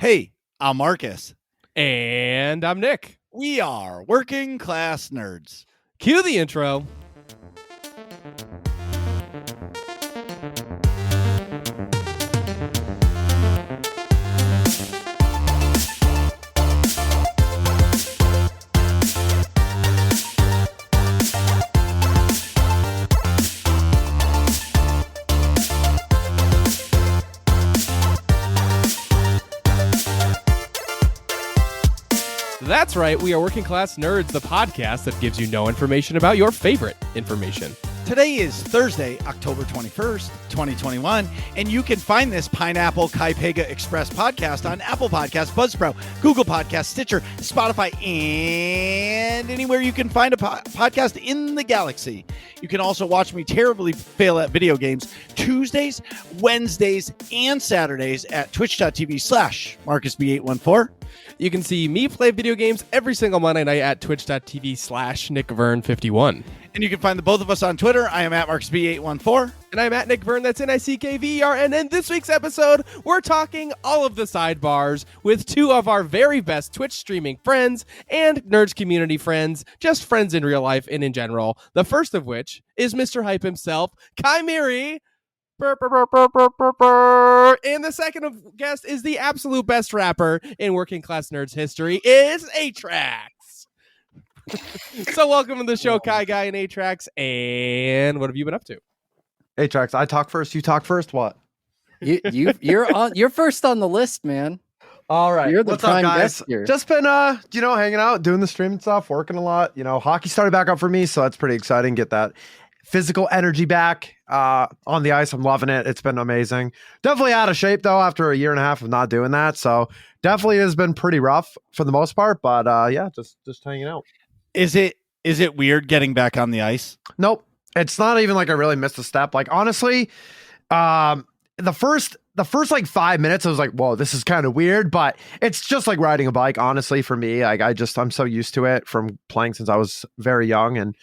Hey, I'm Marcus. And I'm Nick. We are Working Class Nerds. Cue the intro. That's right, we are Working Class Nerds, the podcast that gives you no information about your favorite information. Today is Thursday, October 21st, 2021, and you can find this Pineapple Kaipega Express podcast on Apple Podcasts, Buzzsprout, Google Podcasts, Stitcher, Spotify, and anywhere you can find a podcast in the galaxy. You can also watch me terribly fail at video games Tuesdays, Wednesdays, and Saturdays at twitch.tv/MarcusB814. You can see me play video games every single Monday night at twitch.tv/NickVern51. And you can find the both of us on Twitter. I am at MarcusB814. And I'm at Nick Vern, that's NickVern. And in this week's episode, we're talking all of the sidebars with two of our very best Twitch streaming friends and Nerds community friends, just friends in real life and in general. The first of which is Mr. Hype himself, Kymeri. And the second guest is the absolute best rapper in Working Class Nerds history, is Atrax. So welcome to the show, Kai Guy and Atrax. And what have you been up to? Atrax, I talk first. You talk first. What? You're first on the list, man. All right. You're the What's up, prime guys? guest here. Just been hanging out, doing the streaming stuff, working a lot. Hockey started back up for me, so that's pretty exciting. Get that physical energy back on the ice. I'm loving it. It's been amazing. Definitely out of shape though after a year and a half of not doing that. So definitely has been pretty rough for the most part. But just hanging out. Is it weird getting back on the ice? Nope. It's not even like I really missed a step. Like honestly, the first like 5 minutes, I was like, whoa, this is kind of weird, but it's just like riding a bike, honestly, for me. Like I'm so used to it from playing since I was very young, and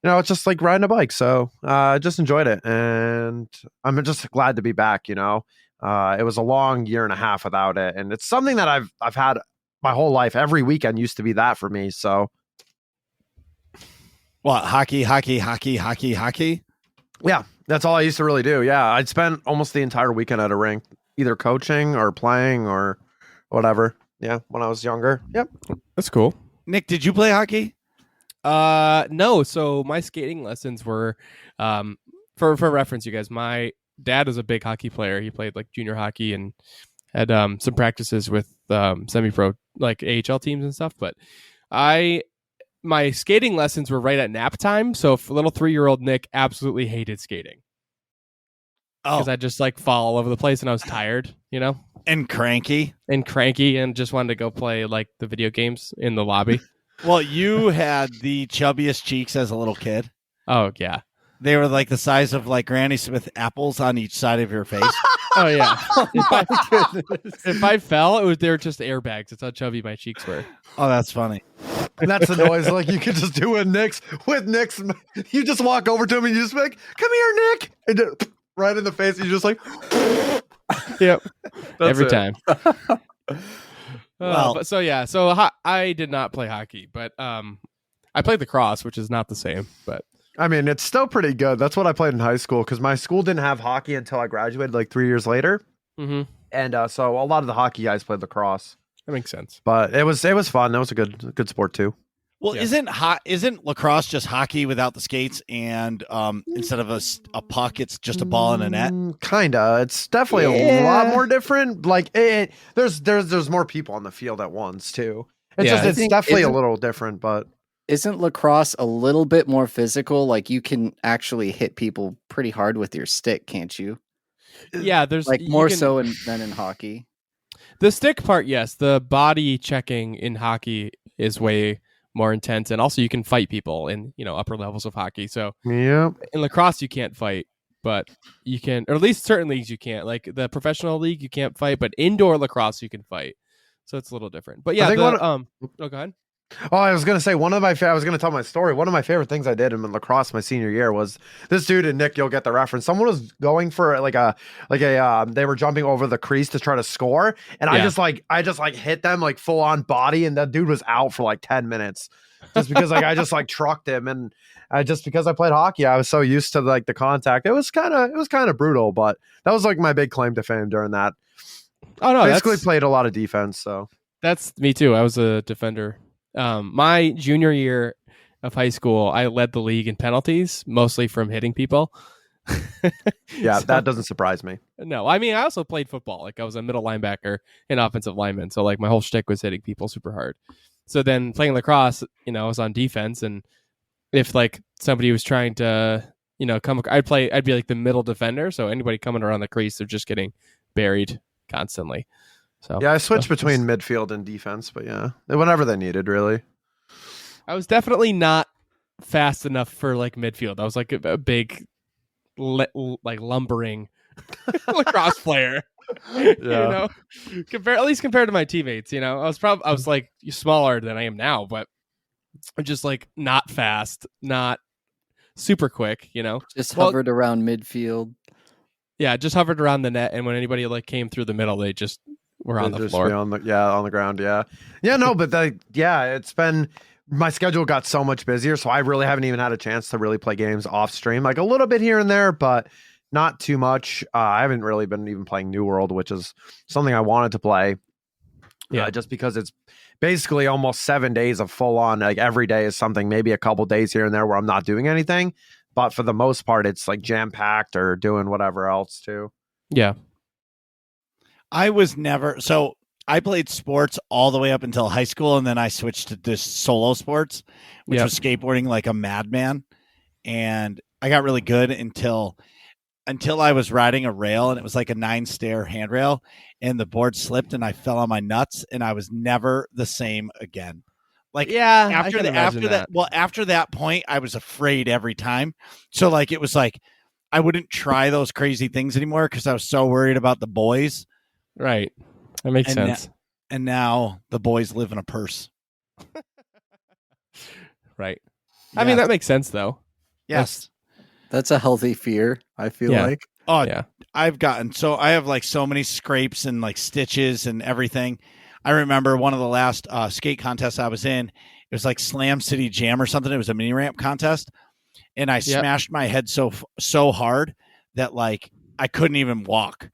it's just like riding a bike. So I just enjoyed it, and I'm just glad to be back. It was a long year and a half without it, and it's something that I've had my whole life. Every weekend used to be that for me. So what, hockey? Yeah, that's all I used to really do. Yeah, I'd spend almost the entire weekend at a rink, either coaching or playing or whatever. Yeah, when I was younger. Yep. That's cool. Nick, did you play hockey? No. So my skating lessons were, for reference, you guys, my dad is a big hockey player. He played like junior hockey and had some practices with semi-pro like AHL teams and stuff. But my skating lessons were right at nap time. So little 3-year-old Nick absolutely hated skating. Because I just like fall all over the place and I was tired, And cranky. And just wanted to go play like the video games in the lobby. Well, you had the chubbiest cheeks as a little kid. Oh, yeah. They were like the size of like Granny Smith apples on each side of your face. Oh, yeah. If I fell, they were just airbags. That's how chubby my cheeks were. Oh, that's funny. And that's the noise like you could just do with Nick's. You just walk over to him and you just be like, "Come here, Nick," and just, right in the face. You just like, yep, every time. Well, so I did not play hockey, but I played lacrosse, which is not the same. But I mean, it's still pretty good. That's what I played in high school because my school didn't have hockey until I graduated like 3 years later. Mm-hmm. And so a lot of the hockey guys played lacrosse. That makes sense. But it was fun. That was a good sport too. Well, yeah. Isn't lacrosse just hockey without the skates, and instead of a puck, it's just a ball in a net? Kinda. It's definitely a lot more different. Like there's more people on the field at once too. It's definitely a little different, but isn't lacrosse a little bit more physical? Like you can actually hit people pretty hard with your stick, can't you? Yeah, there's like more so than in hockey. The stick part, yes. The body checking in hockey is way more intense, and also you can fight people in upper levels of hockey. So yeah, in lacrosse you can't fight, but you can, or at least certain leagues you can't. Like the professional league, you can't fight, but indoor lacrosse you can fight. So it's a little different. But yeah, go ahead. go ahead. Oh, I was gonna say I was gonna tell my story. One of my favorite things I did in lacrosse my senior year was this dude, and Nick, you'll get the reference. Someone was going for they were jumping over the crease to try to score, and Yeah. I just hit them like full on body, and that dude was out for like 10 minutes just because like I just like trucked him, and because I played hockey, I was so used to like the contact. It was kind of brutal, but that was like my big claim to fame during that. Oh no, Basically played a lot of defense, so that's me too. I was a defender. My junior year of high school, I led the league in penalties, mostly from hitting people. yeah, So- that doesn't surprise me. No, I mean, I also played football. Like I was a middle linebacker and offensive lineman. So like my whole shtick was hitting people super hard. So then playing lacrosse, I was on defense, and if like somebody was trying to, I'd be like the middle defender. So anybody coming around the crease, they're just getting buried constantly. So Yeah, I switched between midfield and defense, but yeah, whenever they needed, really. I was definitely not fast enough for like midfield. I was like a big, like lumbering lacrosse player. Yeah. At least compared to my teammates. I was like smaller than I am now, but I'm just like not fast, not super quick. Just Well- hovered around midfield. Yeah, just hovered around the net, and when anybody like came through the middle, they just were on They'd the just floor. be on the ground. Yeah. No, but it's been, my schedule got so much busier, so I really haven't even had a chance to really play games off stream, like a little bit here and there, but not too much. I haven't really been even playing New World, which is something I wanted to play. Yeah. Just because it's basically almost 7 days of full on, like every day is something, maybe a couple days here and there where I'm not doing anything. But for the most part, it's like jam packed or doing whatever else too. Yeah. I was never so I played sports all the way up until high school, and then I switched to just solo sports, which Yep. was skateboarding like a madman. And I got really good until I was riding a rail, and it was like a 9-stair handrail, and the board slipped and I fell on my nuts, and I was never the same again. Like Yeah. after that point, I was afraid every time. So like it was like I wouldn't try those crazy things anymore because I was so worried about the boys. Right. That makes And sense. And now the boys live in a purse. Right. I mean, that makes sense though. yes. That's a healthy fear, I feel Yeah. like. Oh, Yeah. I have like so many scrapes and like stitches and everything. I remember one of the last skate contests I was in. It was like Slam City Jam or something. It was a mini ramp contest, and I smashed my head so hard that like I couldn't even walk.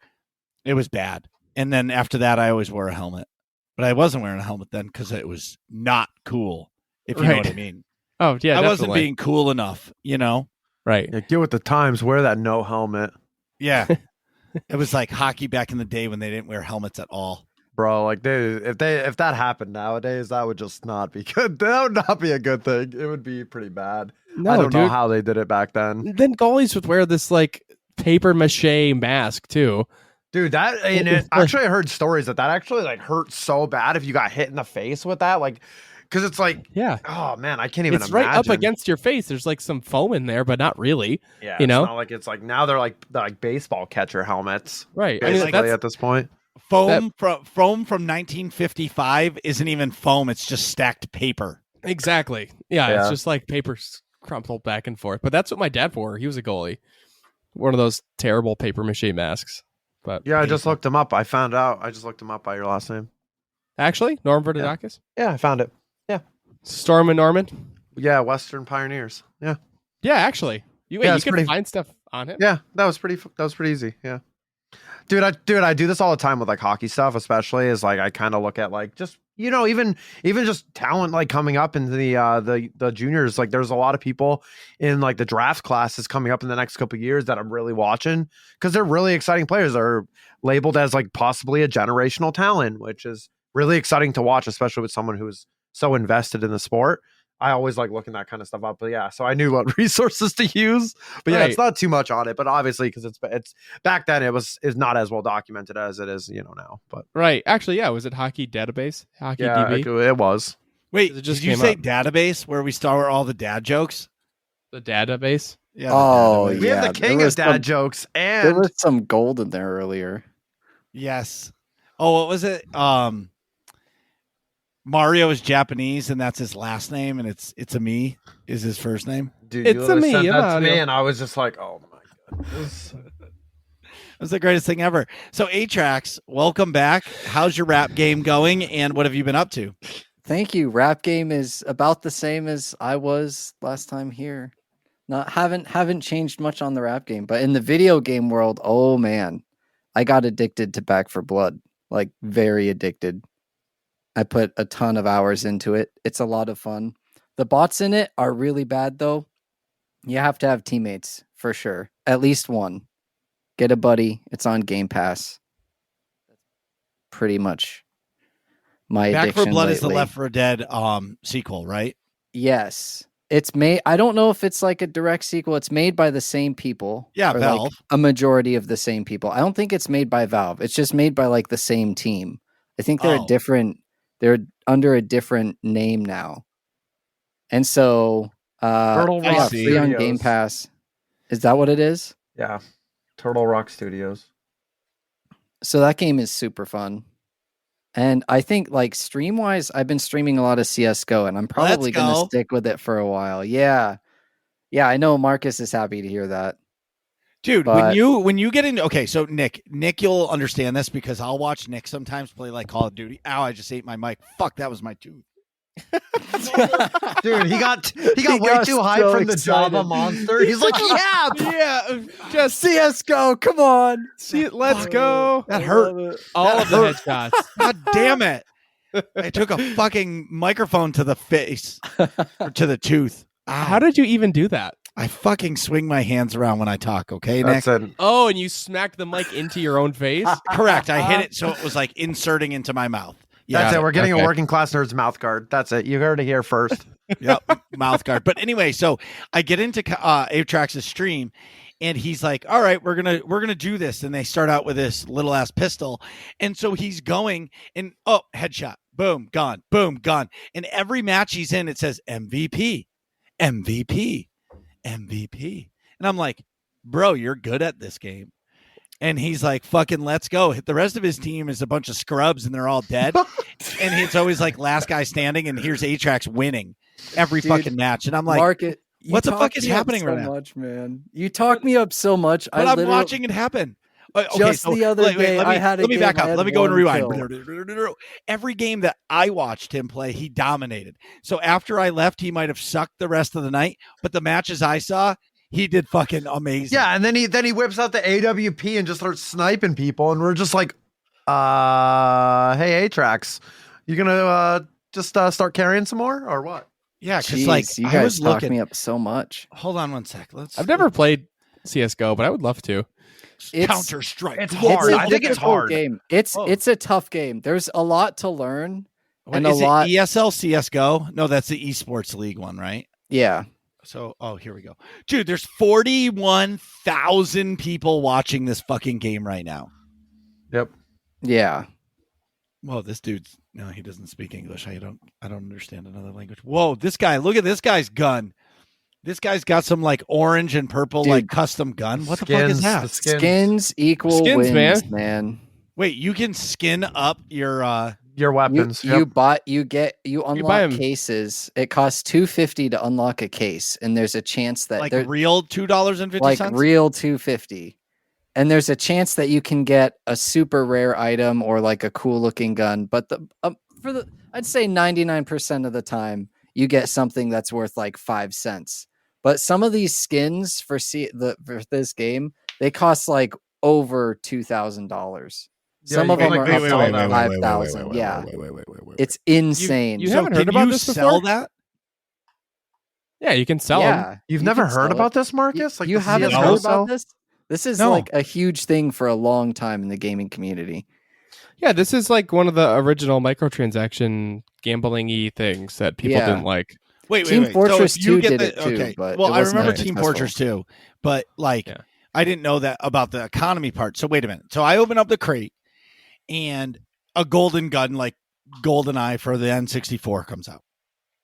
It was bad. And then after that, I always wore a helmet, but I wasn't wearing a helmet then because it was not cool. If you know what I Right. mean. Oh, yeah. I wasn't definitely. being cool enough. Right. Yeah, get with the times. Wear that no helmet, Yeah. It was like hockey back in the day when they didn't wear helmets at all. bro. Like if that happened nowadays, that would just not be good. That would not be a good thing. It would be pretty bad. No, I don't know dude. how they did it back then, Then goalies would wear this like paper mache mask too. dude. Actually, I heard stories that actually like hurt so bad if you got hit in the face with that, like, because it's like, Yeah. oh man, I can't even It's imagine. right up against your face. There's like some foam in there, but not really. Yeah, you know? it's not like it's like now they're like baseball catcher helmets, Right. I mean, basically that's at this point. Foam from 1955 isn't even foam. It's just stacked paper. exactly. Yeah, Yeah. it's just like paper crumpled back and forth. But that's what my dad wore. He was a goalie. One of those terrible paper mache masks. But Yeah, I just looked him up. I found out. I just looked him up by your last name. Actually, Norm Verdadakis? Yeah, I found it. Storm and Norman? Yeah, Western Pioneers. Yeah, Yeah, actually. You it's can pretty- find stuff on him. yeah, that was pretty easy. Yeah, dude, I do this all the time with like hockey stuff, especially is like I kind of look at like just even just talent like coming up into the juniors. Like there's a lot of people in like the draft classes coming up in the next couple of years that I'm really watching because they're really exciting players. They're labeled as like possibly a generational talent, which is really exciting to watch, especially with someone who's so invested in the sport. I always like looking that kind of stuff up. But yeah, so I knew what resources to use. But yeah, Right. it's not too much on it. But obviously, because it's back then, is not as well documented as it is, now. But Right. Actually, yeah. Was it Hockey Database? Hockey yeah, DB? it was. Wait, It just did you came say up. database where we store all the dad jokes? The database? Yeah. the Oh, database. We have Yeah, the king there of was dad some- jokes, There and was some gold in there earlier. Yes. Oh, what was it? Mario is Japanese, and that's his last name, and it's a me is his first name. Dude, It's you a literally me, said that to Mario. me, and I was just like, oh my goodness. It was the greatest thing ever. So Atrax, welcome back. How's your rap game going, and what have you been up to? Thank you. Rap game is about the same as I was last time here. Not haven't changed much on the rap game, but in the video game world, oh man, I got addicted to Back for Blood. Like very addicted. I put a ton of hours into it. It's a lot of fun. The bots in it are really bad though. You have to have teammates for sure. At least one. Get a buddy. It's on Game Pass. Pretty much my Back addiction for Blood is the lately. Left 4 Dead sequel, right? Yes. It's made. I don't know if it's like a direct sequel. It's made by the same people. Yeah, or Valve. like a majority of the same people. I don't think it's made by Valve. It's just made by like the same team. I think they're Oh. a different. They're under a different name now. And so, Turtle I Rock see. free on Studios. Game Pass. Is that what it is? Yeah, Turtle Rock Studios. So that game is super fun. And I think like stream wise, I've been streaming a lot of CSGO and I'm probably going go. to stick with it for a while. Yeah. Yeah. I know Marcus is happy to hear that. Dude, But- when you get into so Nick, you'll understand this because I'll watch Nick sometimes play like Call of Duty. Ow, I just ate my mic. Fuck, that was my tooth. Dude, he got way got too high so from the excited. Java monster. He's like, yeah. Yeah, just CSGO, come on. see. Let's go. That hurt. All of the headshots. God damn it. I took a fucking microphone to the face or to the tooth. Ow. How did you even do that? I fucking swing my hands around when I talk, okay, Nick? That's it. Oh, and you smacked the mic into your own face. Correct. I hit it so it was like inserting into my mouth. That's it. We're getting Okay. a working class nerd's mouth guard. That's it. You heard it here first. Yep, mouth guard. But anyway, so I get into Atrax's stream, and he's like, "All right, we're gonna do this." And they start out with this little ass pistol, and so he's going, and headshot, boom, gone, boom, gone. And every match he's in, it says MVP, MVP, MVP, and I'm like, "Bro, you're good at this game." And he's like, fucking let's go. The rest of his team is a bunch of scrubs and they're all dead. And it's always like last guy standing, and here's Atrax winning every Dude, fucking match. And I'm like, Market, you what the talk fuck is me up happening so right now? much, man. You talk me up so much. but I I'm literally, watching it happen. Okay, Just the other day, I had a let me game back I up. had Let me go and one rewind. Every game that I watched him play, he dominated. So after I left, he might have sucked the rest of the night. But the matches I saw, he did fucking amazing. Yeah, and then he whips out the AWP and just starts sniping people, and we're just like, hey, Atrax, you gonna just start carrying some more or what? Yeah, because Jeez, like you I guys was talk looking. me up so much. Hold on one sec. I've never played CS:GO, but I would love to. It's- Counter Strike. It's It's hard. a I think it's difficult hard. game. It's Oh. it's a tough game. There's a lot to learn. What, and a is lot- it ESL CS:GO? No, that's the esports league one, right? Yeah. So, here we go. Dude, there's 41,000 people watching this fucking game right now. Yep. Yeah. Whoa, this dude's no, he doesn't speak English. I don't understand another language. Whoa, this guy, look at this guy's gun. This guy's got some like orange and purple Dude. like custom gun. What the fuck is Skins, that? the skins. Skins equal Skins, wins, man. Wait, you can skin up your Your You, weapons. you Yep. buy you unlock 'em. cases. It costs $250 to unlock a case, and there's a chance that like they're real $2.50. like real $250. And there's a chance that you can get a super rare item or like a cool looking gun, but I'd say 99% of the time you get something that's worth like 5 cents. But some of these skins for this game, they cost like over $2,000. Yeah, Some you of can, them like, are up wait, to wait, like wait, 5,000. Yeah, it's insane. You haven't heard can about you this sell before? that? Yeah, you can sell them. yeah, You've you never can heard sell about it. this, Marcus? Like You the haven't CS:GO heard cell? about this? This is No. like a huge thing for a long time in the gaming community. Yeah, this is like one of the original microtransaction gambling-y things that people Yeah. didn't like. Wait. Team So Fortress if you 2 get did the, it too, okay. but well, it I wasn't remember that Team successful. Fortress 2, but like Yeah. I didn't know that about the economy part. So wait a minute. So I open up the crate, and a golden gun like GoldenEye for the N64 comes out.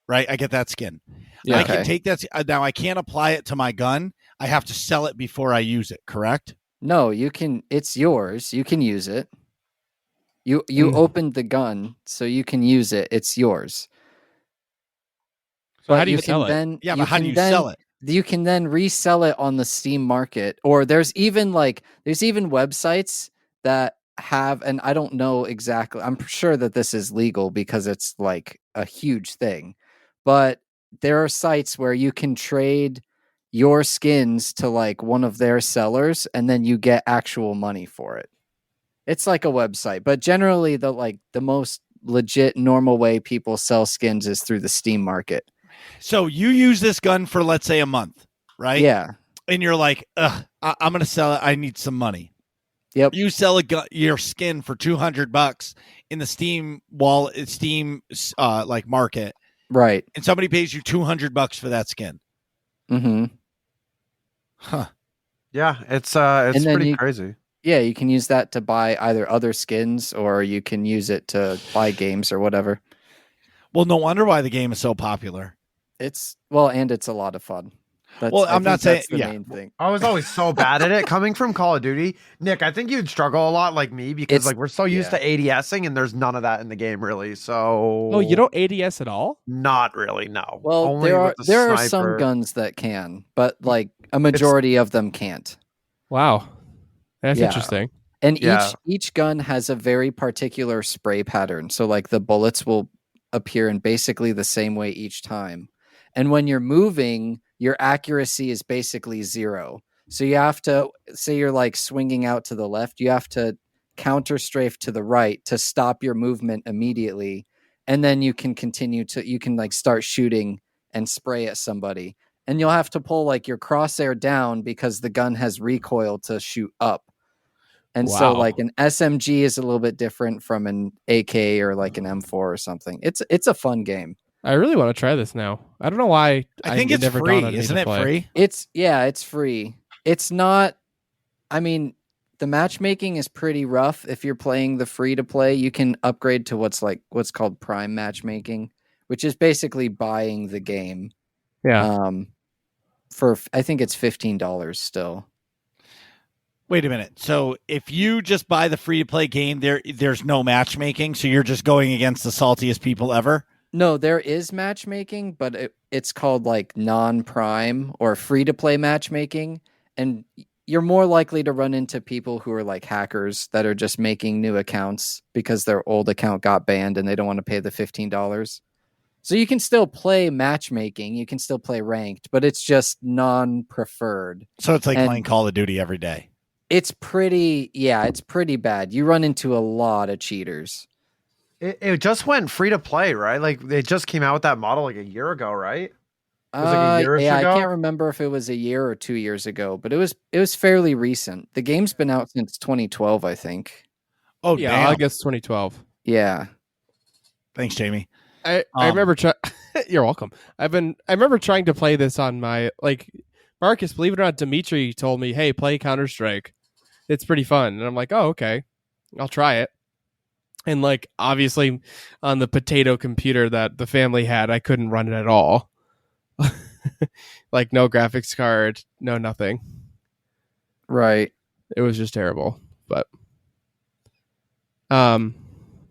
Right, I get that skin. Yeah. I Okay. can take that. Now I can't apply it to my gun. I have to sell it before I use it. Correct? No, you can. It's yours. You can use it. You opened the gun, so you can use it. It's yours. So how do you can sell it? then Yeah, you but how do can you then- sell it? You can then resell it on the Steam market, or there's even websites that have, and I don't know exactly. I'm sure that this is legal because it's like a huge thing, but there are sites where you can trade your skins to like one of their sellers, and then you get actual money for it. It's like a website, but generally the most legit normal way people sell skins is through the Steam market. So you use this gun for, let's say, a month, right? Yeah. And you're like, I'm going to sell it. I need some money. Yep. You sell your skin for $200 in the Steam like market, Right. and somebody pays you $200 for that skin. Mm-hmm. Huh. Yeah, it's And then pretty crazy. Yeah, you can use that to buy either other skins, or you can use it to buy games or whatever. Well, no wonder why the game is so popular. And it's a lot of fun. I'm not saying that's the main thing. I was always so bad at it coming from Call of Duty. Nick, I think you'd struggle a lot like me because like we're so used to ADSing and there's none of that in the game really. So Oh, you don't ADS at all? Not really, no. Well, Only there with are the there are sniper. some guns that can, but like a majority of them can't. Wow, that's Yeah. interesting. And Yeah. each gun has a very particular spray pattern. So like the bullets will appear in basically the same way each time. And when you're moving, your accuracy is basically 0. So you have to say you're like swinging out to the left, you have to counter strafe to the right to stop your movement immediately. And then you can like start shooting and spray at somebody. And you'll have to pull like your crosshair down because the gun has recoil to shoot up. And so Wow. like an SMG is a little bit different from an AK or like an M4 or something. It's a fun game. I really want to try this now. I don't know why. I think it it's never free. dawned on me Isn't to it play. free? It's free. It's not, I mean, the matchmaking is pretty rough. If you're playing the free to play, you can upgrade to what's called prime matchmaking, which is basically buying the game. Yeah. For I think it's $15 still. Wait a minute. So if you just buy the free to play game, there's no matchmaking. So you're just going against the saltiest people ever. No, there is matchmaking, but it's called like non-prime or free-to-play matchmaking, and you're more likely to run into people who are like hackers that are just making new accounts because their old account got banned and they don't want to pay the $15. So you can still play matchmaking, you can still play ranked, but it's just non-preferred. So it's like playing Call of Duty every day. It's pretty bad. You run into a lot of cheaters. It just went free to play, right? Like they just came out with that model like a year ago, right? It was like a year I ago? can't remember if it was a year or 2 years ago, but it was fairly recent. The game's been out since 2012, I think. Oh, Yeah, damn. August 2012. Yeah. Thanks, Jamie. I remember you're welcome. I remember trying to play this on my Marcus, believe it or not, Dimitri told me, "Hey, play Counter-Strike. It's pretty fun." And I'm like, "Oh, okay. I'll try it." And like obviously on the potato computer that the family had, I couldn't run it at all. Like no graphics card, no nothing. Right. It was just terrible. But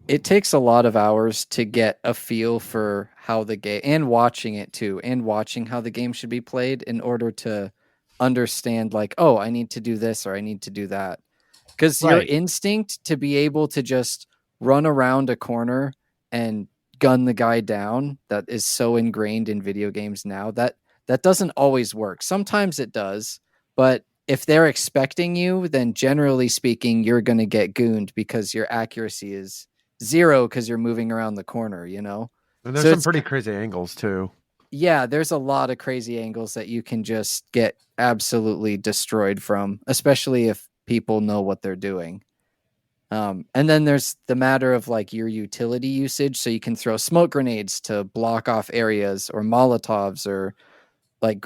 it takes a lot of hours to get a feel for how the game, and watching it too, and watching how the game should be played in order to understand like, oh, I need to do this or I need to do that. Because your instinct to be able to just run around a corner and gun the guy down, that is so ingrained in video games now, that doesn't always work. Sometimes it does, but if they're expecting you, then generally speaking, you're going to get gooned because your accuracy is 0 because you're moving around the corner, you know? And there's some pretty crazy angles too. Yeah, there's a lot of crazy angles that you can just get absolutely destroyed from, especially if people know what they're doing. And then there's the matter of like your utility usage. So you can throw smoke grenades to block off areas, or Molotovs, or like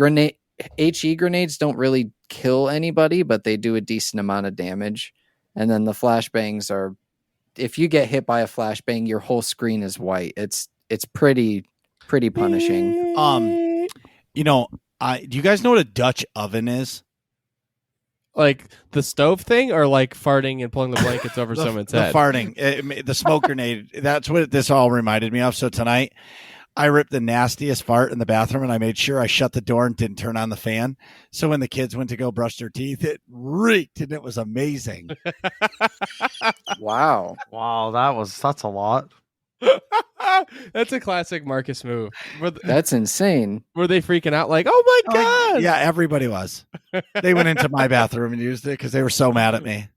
HE grenades don't really kill anybody, but they do a decent amount of damage. And then the flashbangs are, if you get hit by a flashbang, your whole screen is white. It's pretty punishing. Do you guys know what a Dutch oven is? Like the stove thing, or like farting and pulling the blankets over someone's the head? farting, the smoke grenade. That's what this all reminded me of. So tonight, I ripped the nastiest fart in the bathroom, and I made sure I shut the door and didn't turn on the fan. So when the kids went to go brush their teeth, it reeked, and it was amazing. Wow. Wow, that's a lot. That's a classic Marcus move. That's insane. Were they freaking out like, oh my God? Yeah, everybody was. They went into my bathroom and used it because they were so mad at me.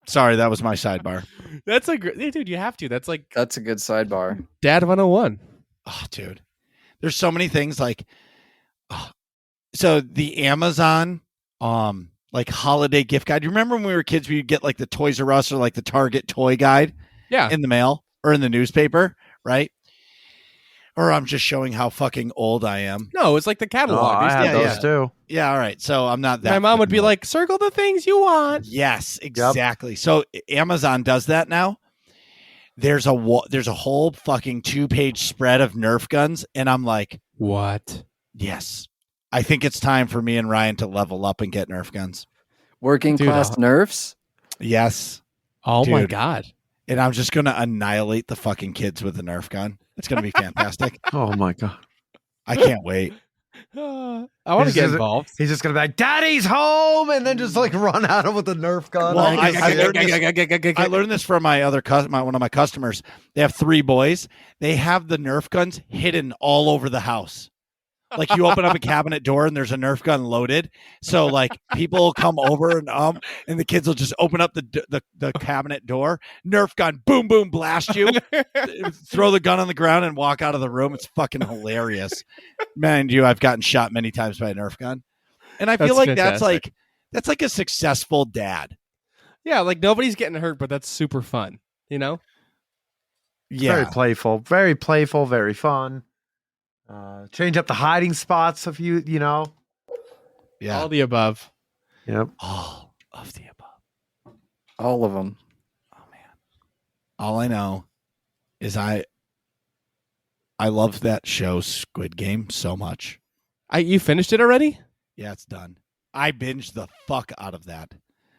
Sorry, that was my sidebar. That's a great dude. You have to. That's like That's a good sidebar. Dad 101. Oh, dude. There's so many things like so the Amazon like holiday gift guide. You remember when we were kids we would get like the Toys R Us or like the Target toy guide in the mail or in the newspaper, right? Or I'm just showing how fucking old I am. No, it's like the Oh, catalog. I had yeah, those too. Yeah, all right. So I'm not that. My mom would be fucking old. like, circle the things you want. Yes, exactly. So Amazon does that now. There's a whole fucking 2-page spread of Nerf guns, and I'm like, What? yes, I think it's time for me and Ryan to level up and get Nerf guns. Working Dude, class nerfs? Yes, Oh my Dude. God. and I'm just gonna annihilate the fucking kids with a Nerf gun. It's gonna be fantastic. Oh my God. I can't wait. I want to This get is- involved. He's just gonna be like, "Daddy's home," and then just like run at him with a Nerf gun. Well, I learned this from my other one of my customers. They have 3 boys. They have the Nerf guns hidden all over the house. Like you open up a cabinet door and there's a Nerf gun loaded. So like people will come over and the kids will just open up the cabinet door, Nerf gun, boom, boom, blast you, throw the gun on the ground and walk out of the room. It's fucking hilarious. Mind you, I've gotten shot many times by a Nerf gun. And I feel That's like fantastic. that's like a successful dad. Yeah, like nobody's getting hurt, but that's super fun. You know? Yeah. Very playful, very fun. Change up the hiding spots if you know. Yeah. All the above. Yep. All of the above. All of them. Oh man. All I know is I love that show Squid Game so much. You finished it already? Yeah, it's done. I binged the fuck out of that.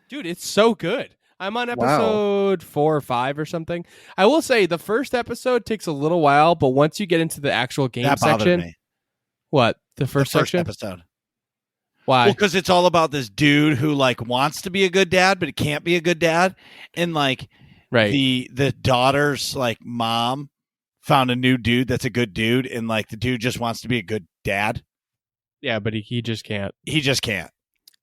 Dude, it's so good. I'm on Wow. episode 4 or 5 or something. I will say the first episode takes a little while, but once you get into the actual game That bothered section, me. what? The The first first section? episode. Why? Well, because it's all about this dude who like wants to be a good dad, but he can't be a good dad. And like right. the daughter's like mom found a new dude that's a good dude, and like the dude just wants to be a good dad. Yeah, but he just can't. He just can't.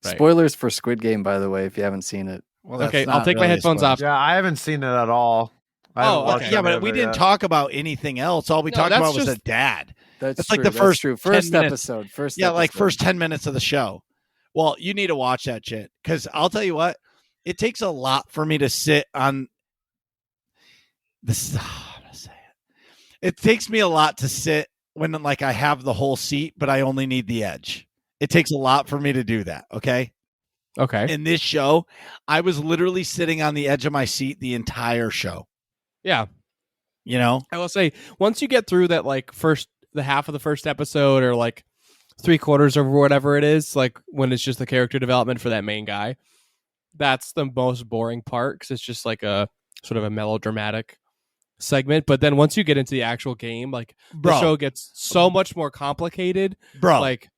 Right. Spoilers for Squid Game, by the way, if you haven't seen it. Well, Okay, that's I'll not take my really a headphones spoiler. off. Yeah, I haven't seen it at all. I haven't Oh, watched okay. Yeah, any but of we it didn't yet. talk about anything else. All we No, talked that's about was a just- dad. That's like true. the That's first true. 10 First minutes. episode. First Yeah, like episode. first 10 minutes of the show. Well, you need to watch that shit because I'll tell you what, it takes a lot for me to sit on this. How to say it? It takes me a lot to sit when like I have the whole seat, but I only need the edge. It takes a lot for me to do that. Okay. Okay. In this show, I was literally sitting on the edge of my seat the entire show. Yeah. You know? I will say, once you get through that, like the half of the first episode or like 3/4 or whatever it is, like when it's just the character development for that main guy, that's the most boring part because it's just like a sort of a melodramatic segment. But then once you get into the actual game, like the show gets so much more complicated. Bro. Like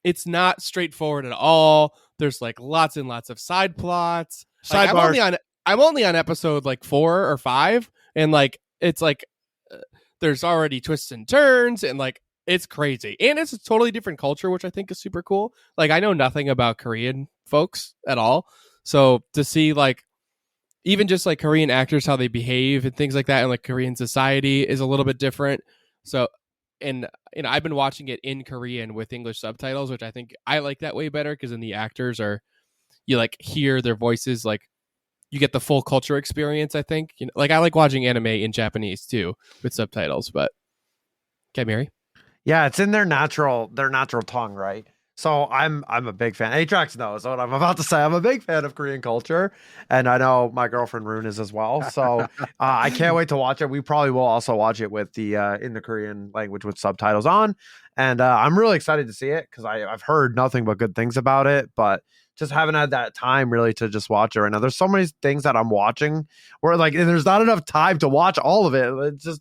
it's not straightforward at all. There's like lots and lots of side plots. Like, I'm only on episode like 4 or 5, and like it's like there's already twists and turns, and like it's crazy, and it's a totally different culture, which I think is super cool. Like I know nothing about Korean folks at all, so to see like even just like Korean actors how they behave and things like that, and like Korean society is a little bit different. So, and I've been watching it in Korean with English subtitles, which I think I like that way better because then the actors you like hear their voices, like you get the full culture experience. I think like I like watching anime in Japanese too with subtitles. But okay, Mary. Yeah, it's in their natural tongue, right? So I'm a big fan. Atrax knows what I'm about to say. I'm a big fan of Korean culture, and I know my girlfriend Rune is as well. So I can't wait to watch it. We probably will also watch it with the in the Korean language with subtitles on, and I'm really excited to see it because I've heard nothing but good things about it. But just haven't had that time really to just watch it right now. There's so many things that I'm watching where like and there's not enough time to watch all of it.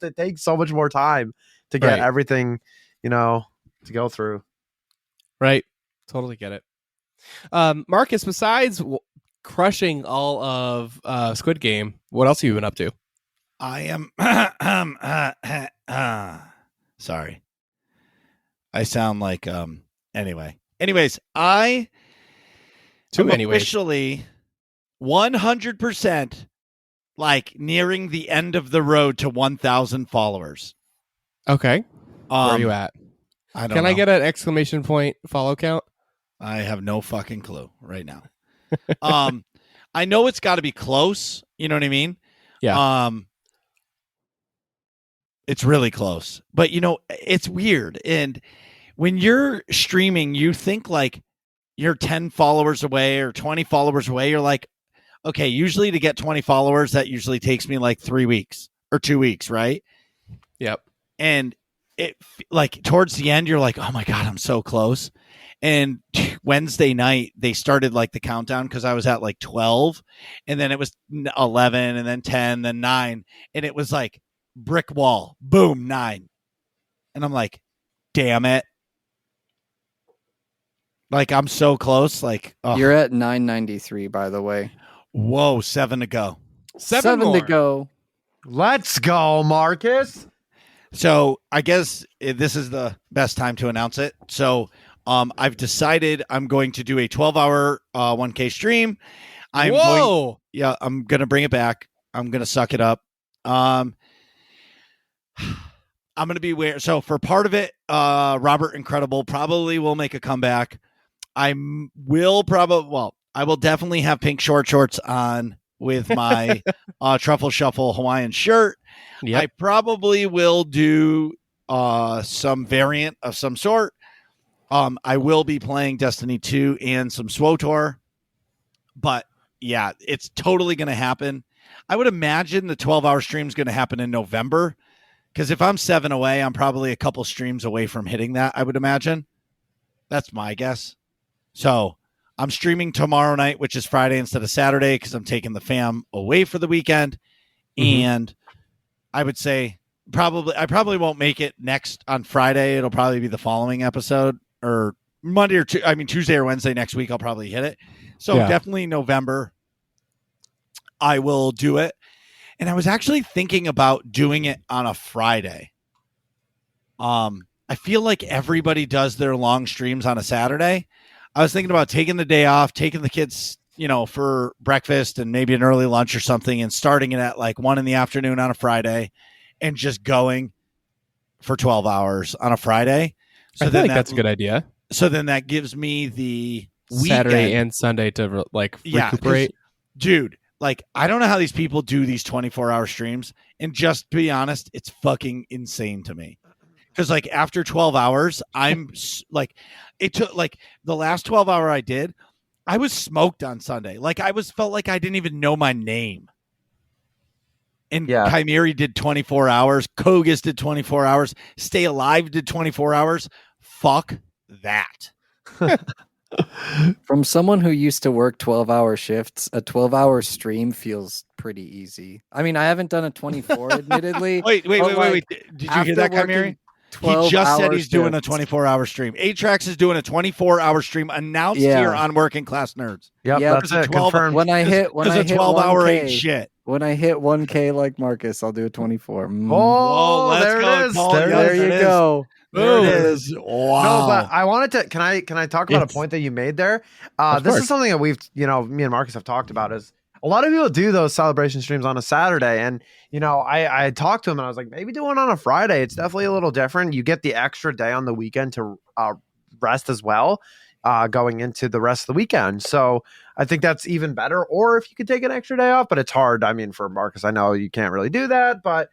It takes so much more time to get everything, to go through. Right. Totally get it. Marcus, besides crushing all of Squid Game, what else have you been up to? I am sorry. I sound like Anyways, I am officially 100% like nearing the end of the road to 1,000 followers. Okay. Where are you at? I don't know. Can I get an exclamation point follow count? I have no fucking clue right now. I know it's got to be close. You know what I mean? Yeah. It's really close. But, it's weird. And when you're streaming, you think like you're 10 followers away or 20 followers away. You're like, okay, usually to get 20 followers, that usually takes me like 3 weeks or 2 weeks, right? Yep. And it like towards the end, you're like, oh my God, I'm so close. And Wednesday night, they started like the countdown because I was at like 12 and then it was 11 and then 10, then 9. And it was like brick wall, boom, 9. And I'm like, damn it. Like, I'm so close. Like, You're at 993, by the way. Whoa, 7 to go. 7 more. to go. Let's go, Marcus. So I guess this is the best time to announce it. So I've decided I'm going to do a 12-hour 1K stream. I'm going to bring it back. I'm going to suck it up. I'm going to be where. So for part of it, Robert Incredible probably will make a comeback. I will definitely have pink shorts on with my Truffle Shuffle Hawaiian shirt. Yep. I probably will do some variant of some sort. I will be playing Destiny 2 and some SWOTOR. But yeah, it's totally going to happen. I would imagine the 12-hour stream is going to happen in November. Because if I'm 7 away, I'm probably a couple streams away from hitting that, I would imagine. That's my guess. So I'm streaming tomorrow night, which is Friday instead of Saturday, because I'm taking the fam away for the weekend. Mm-hmm. And I would say I probably won't make it next on Friday. It'll probably be the following episode or Monday or Tuesday or Wednesday next week. I'll probably hit it. So definitely November, I will do it. And I was actually thinking about doing it on a Friday. I feel like everybody does their long streams on a Saturday. I was thinking about taking the day off, taking the kids, for breakfast and maybe an early lunch or something and starting it at like 1 p.m. on a Friday and just going for 12 hours on a Friday. So I feel like that's a good idea. So then that gives me the Saturday weekend. And Sunday to recuperate. Dude, like, I don't know how these people do these 24-hour streams. And just to be honest, it's fucking insane to me. Because, like, after 12 hours, I'm like, it took like the last 12-hour I did, I was smoked on Sunday. Like, felt like I didn't even know my name. And Kymeri did 24 hours. Kogas did 24 hours. Stay Alive did 24 hours. Fuck that. From someone who used to work 12-hour shifts, a 12-hour stream feels pretty easy. I mean, I haven't done a 24, admittedly. Wait. Did you hear that, Kymeri? He just said he's doing a 24-hour stream. Atrax is doing a 24-hour stream announced here on Working Class Nerds. Yep, that's it. Confirmed. When I hit 12-hour ain't shit. When I hit 1K like Marcus, I'll do a 24. Oh, there it is. There you go. There it is. Wow. No, but I wanted to. Can I talk about a point that you made there? This is something that we've, me and Marcus have talked about. Is a lot of people do those celebration streams on a Saturday, and I talked to him and I was like, maybe do one on a Friday. It's definitely a little different. You get the extra day on the weekend to rest as well, going into the rest of the weekend. So I think that's even better. Or if you could take an extra day off, but it's hard. I mean, for Marcus, I know you can't really do that, but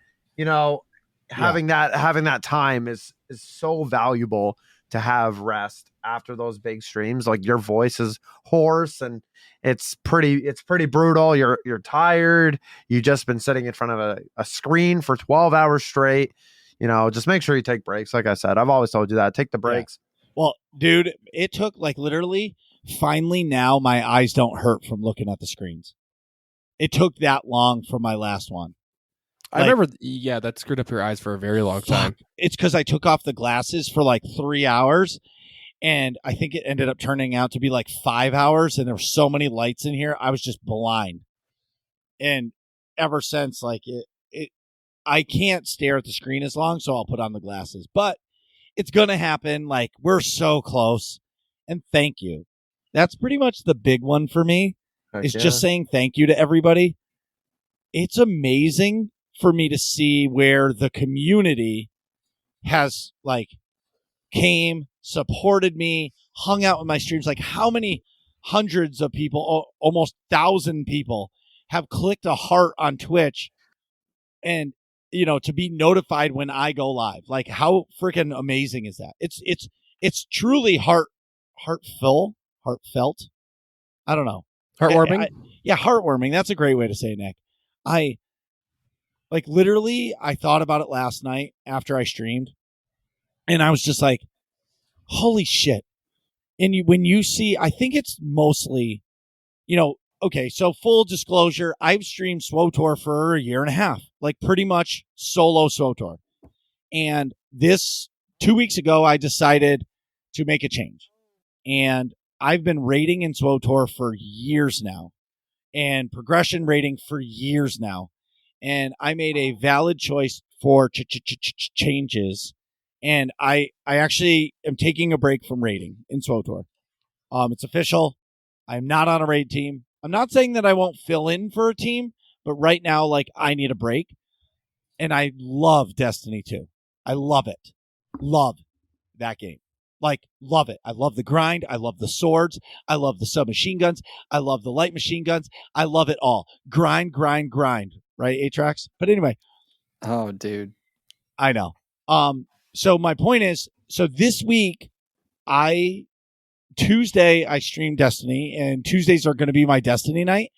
having that time is so valuable to have rest after those big streams. Like, your voice is hoarse and it's pretty brutal. You're tired. You've just been sitting in front of a screen for 12 hours straight. Just make sure you take breaks. Like I said, I've always told you that. Take the breaks. Yeah. Well, dude, it took like literally finally now my eyes don't hurt from looking at the screens. It took that long for my last one. I remember, that screwed up your eyes for a very long time. It's because I took off the glasses for like 3 hours, and I think it ended up turning out to be like 5 hours, and there were so many lights in here, I was just blind. And ever since, like, I can't stare at the screen as long, so I'll put on the glasses. But it's going to happen. Like, we're so close, and thank you. That's pretty much the big one for me, is just saying thank you to everybody. It's amazing for me to see where the community has like came, supported me, hung out with my streams. Like how many hundreds of people, almost 1,000 people have clicked a heart on Twitch and, to be notified when I go live. Like how freaking amazing is that? It's truly heartfelt. I don't know. Heartwarming? Yeah, heartwarming. That's a great way to say it, Nick. Literally, I thought about it last night after I streamed, and I was just like, holy shit. And when you see, I think it's mostly, okay, so full disclosure, I've streamed SWTOR for a year and a half, like pretty much solo SWTOR. And 2 weeks ago, I decided to make a change. And I've been raiding in SWTOR for years now, and progression rating for years now. And I made a valid choice for changes. And I actually am taking a break from raiding in SWTOR. It's official. I'm not on a raid team. I'm not saying that I won't fill in for a team, but right now, like, I need a break. And I love Destiny 2. I love it. Love that game. Like, love it. I love the grind. I love the swords. I love the submachine guns. I love the light machine guns. I love it all. Grind. Right, Atrax? But anyway. Oh, dude. I know. So my point is, this week, Tuesday, I stream Destiny, and Tuesdays are going to be my Destiny night.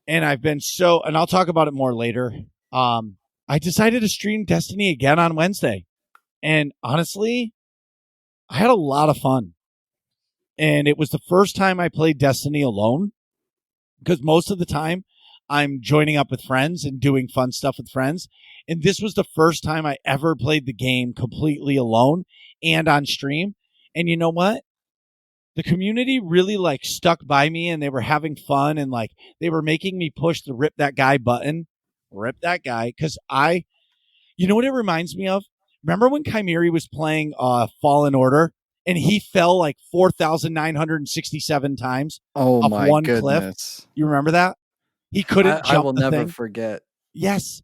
And and I'll talk about it more later. I decided to stream Destiny again on Wednesday. And honestly, I had a lot of fun. And it was the first time I played Destiny alone, because most of the time I'm joining up with friends and doing fun stuff with friends. And this was the first time I ever played the game completely alone and on stream. And you know what? The community really like stuck by me, and they were having fun, and like they were making me push the rip that guy button. Rip that guy. Because you know what it reminds me of? Remember when Kymeri was playing Fallen Order and he fell like 4,967 times off my one goodness. Cliff? You remember that? He couldn't jump. I will never forget. Yes.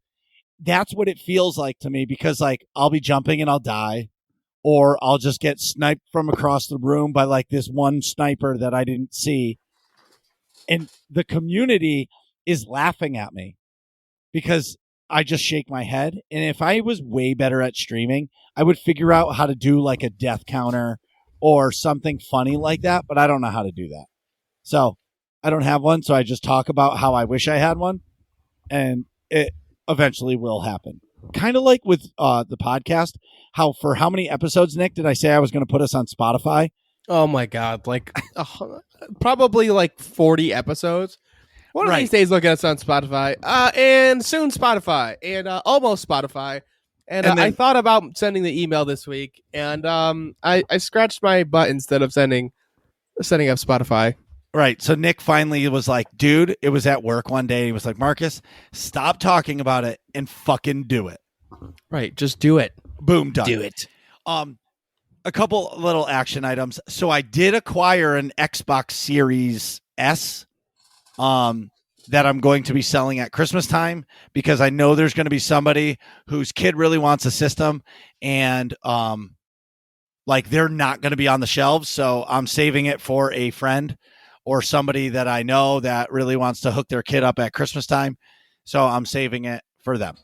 That's what it feels like to me, because like I'll be jumping and I'll die, or I'll just get sniped from across the room by like this one sniper that I didn't see. And the community is laughing at me because I just shake my head. And if I was way better at streaming, I would figure out how to do like a death counter or something funny like that, but I don't know how to do that. So I don't have one, so I just talk about how I wish I had one, and it eventually will happen. Kind of like with the podcast, for how many episodes, Nick, did I say I was going to put us on Spotify? Oh my God, like probably like 40 episodes. One of these days, look at us on Spotify, and soon Spotify, and almost Spotify. And then, I thought about sending the email this week, and I scratched my butt instead of setting up Spotify. Right. So Nick finally was like, dude, it was at work one day. He was like, Marcus, stop talking about it and fucking do it. Right. Just do it. Boom. Done. Do it. A couple little action items. So I did acquire an Xbox Series S that I'm going to be selling at Christmas time, because I know there's going to be somebody whose kid really wants a system, and like they're not going to be on the shelves. So I'm saving it for a friend or somebody that I know that really wants to hook their kid up at Christmas time. So I'm saving it for them.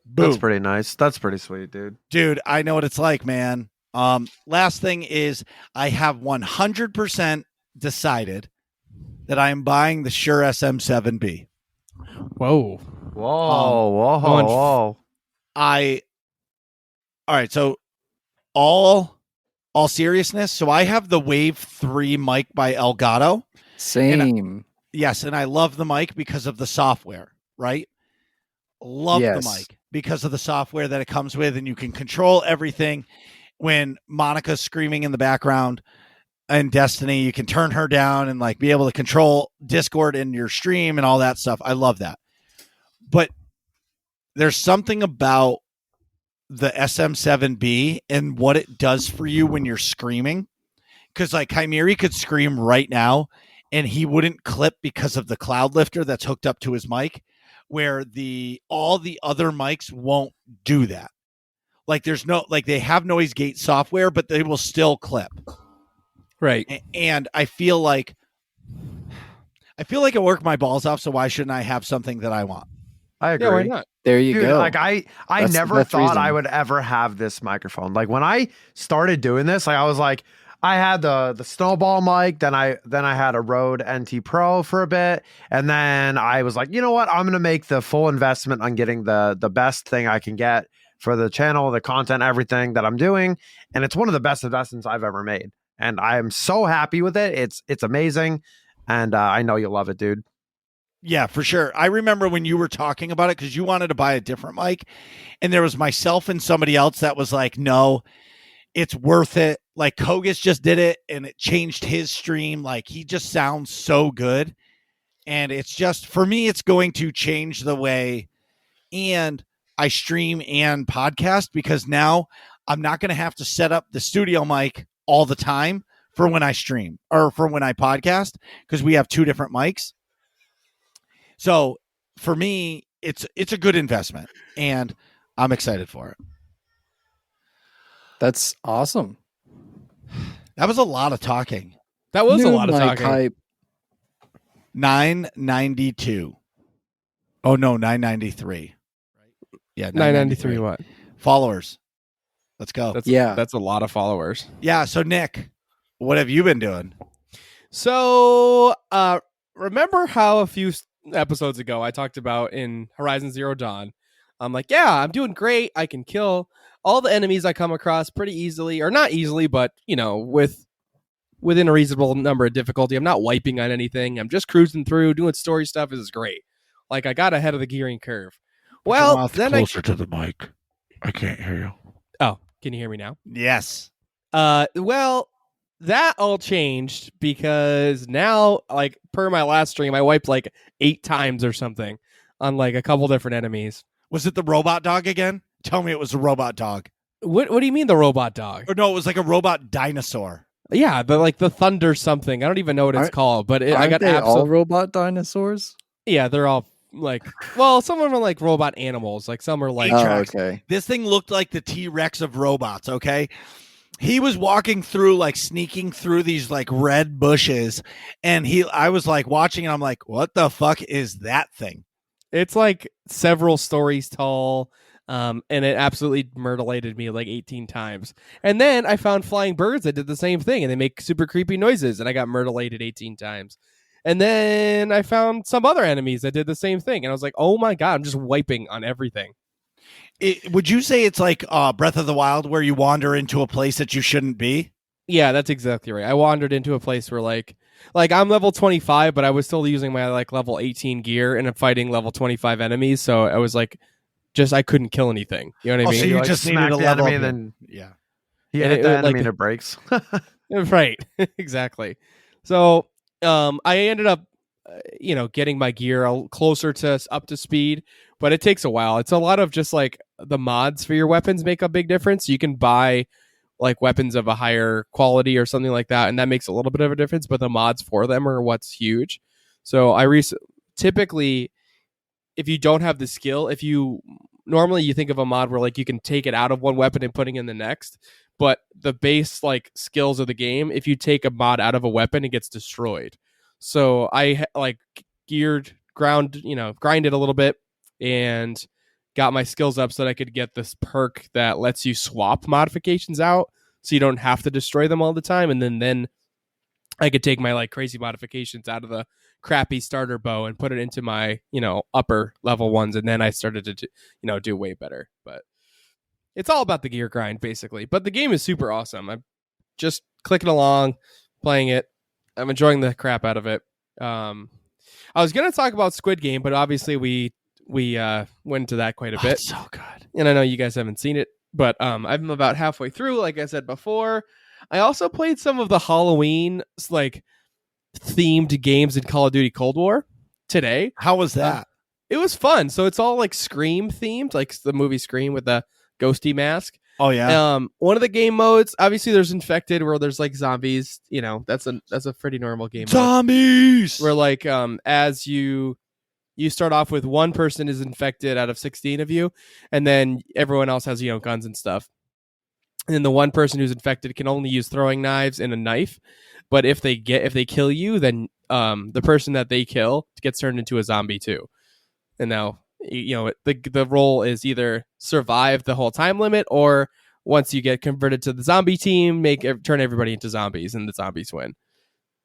Boom. That's pretty nice. That's pretty sweet, dude. Dude, I know what it's like, man. Last thing is, I have 100% decided that I am buying the Shure SM7B. Whoa. Whoa. All right. So all all seriousness, so I have the Wave 3 mic by Elgato. Same. Yes, and I love the mic because of the software, right? Love the Yes. mic because of the software that it comes with, and you can control everything. When Monica's screaming in the background in Destiny, you can turn her down and like be able to control Discord in your stream and all that stuff. I love that. But there's something about the SM7B and what it does for you when you're screaming. Because like Kymeri could scream right now and he wouldn't clip because of the cloud lifter that's hooked up to his mic, where all the other mics won't do that. Like there's no, like they have noise gate software, but they will still clip. Right. And I feel like I work my balls off. So why shouldn't I have something that I want? I agree. Yeah, why not? There you Dude, go. like I That's the never best thought reason. I would ever have this microphone. Like when I started doing this, like I was like, I had the snowball mic, then I had a Rode NT Pro for a bit, and then I was like, you know what? I'm gonna make the full investment on getting the best thing I can get for the channel, the content, everything that I'm doing, and it's one of the best investments I've ever made, and I am so happy with it. It's amazing, and I know you'll love it, dude. Yeah, for sure. I remember when you were talking about it because you wanted to buy a different mic, and there was myself and somebody else that was like, no, it's worth it. Like Kogus just did it and it changed his stream. Like he just sounds so good. And it's just, for me, it's going to change the way and I stream and podcast, because now I'm not going to have to set up the studio mic all the time for when I stream or for when I podcast, because we have two different mics. So for me, it's a good investment and I'm excited for it. That's awesome. That was a lot of talking. That was a New lot of mic talking. hype. 992. Oh no, 993. Yeah, 993 what? Followers. Let's go. That's a lot of followers. Yeah. So Nick, what have you been doing? So, remember how a few episodes ago I talked about in Horizon Zero Dawn? I'm like, yeah, I'm doing great. I can kill all the enemies I come across pretty easily, or not easily, but within a reasonable number of difficulty. I'm not wiping on anything. I'm just cruising through, doing story stuff. This is great. Like I got ahead of the gearing curve. Well, then closer to the mic. I can't hear you. Oh, can you hear me now? Yes. Well, that all changed because now, like per my last stream, I wiped like 8 times or something on like a couple different enemies. Was it the robot dog again? Tell me it was a robot dog. What do you mean the robot dog? Or no, it was like a robot dinosaur. Yeah, the thunder something. I don't even know what it's called, but I got all robot dinosaurs. Yeah, they're all like, well, some of them are like robot animals. Like some are like, Atrax. Okay. This thing looked like the T-Rex of robots. Okay. He was walking through, like sneaking through these like red bushes, and I was like watching, and I'm like, what the fuck is that thing? it's like several stories tall. And it absolutely myrtleated me like 18 times. And then I found flying birds that did the same thing, and they make super creepy noises, and I got myrtleated 18 times. And then I found some other enemies that did the same thing, and I was like, oh my god, I'm just wiping on everything. Would you say it's like Breath of the Wild, where you wander into a place that you shouldn't be? Yeah, that's exactly right. I wandered into a place where like I'm level 25, but I was still using my like level 18 gear, and I'm fighting level 25 enemies, so I was like, I couldn't kill anything. You know what I mean? So you like, just needed smack a the level enemy, up. and then Yeah. you And hit it- the it, enemy like- and it breaks. Right. Exactly. So I ended up getting my gear closer to up to speed, but it takes a while. It's a lot of just like the mods for your weapons make a big difference. You can buy like weapons of a higher quality or something like that, and that makes a little bit of a difference, but the mods for them are what's huge. So typically, if you don't have the skill, normally you think of a mod where like you can take it out of one weapon and putting in the next, but the base like skills of the game, if you take a mod out of a weapon, it gets destroyed. So I like grinded a little bit and got my skills up so that I could get this perk that lets you swap modifications out, so you don't have to destroy them all the time. And then I could take my like crazy modifications out of the crappy starter bow and put it into my upper level ones, and then I started to do way better. But it's all about the gear grind basically. But the game is super awesome. just clicking along, playing it. I'm enjoying the crap out of it. I was gonna talk about Squid Game, but obviously we went into that quite a bit. It's so good. And I know you guys haven't seen it, but I'm about halfway through. Like I said before, I also played some of the Halloween like themed games in Call of Duty Cold War today. How was that? It was fun. So it's all like Scream themed, like the movie Scream with the ghosty mask. Oh yeah. One of the game modes, obviously there's Infected where there's like zombies, you know, that's a pretty normal game mode. Zombies. Where like as you start off with one person is infected out of 16 of you, and then everyone else has, you know, guns and stuff. And then the one person who's infected can only use throwing knives and a knife. But if they kill you, then the person that they kill gets turned into a zombie too. And now, you know, the role is either survive the whole time limit, or once you get converted to the zombie team, turn everybody into zombies and the zombies win.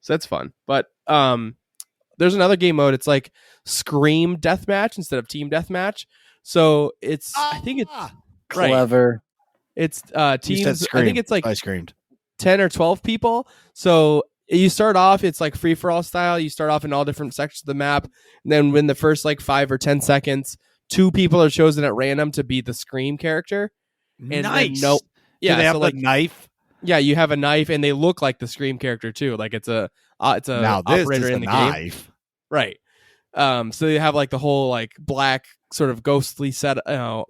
So that's fun. But there's another game mode. It's like Scream Deathmatch instead of Team Deathmatch. So it's I think it's right. Clever. It's You teams. said I think it's like I screamed. 10 or 12 people. So you start off, it's like free for all style. You start off in all different sections of the map. And then when the first like 5 or 10 seconds, 2 people are chosen at random to be the Scream character. And Nice. Do they have like the knife? Yeah, you have a knife, and they look like the Scream character too. Like it's a Now this operator is in a the knife. game, right? So you have like the whole like black sort of ghostly set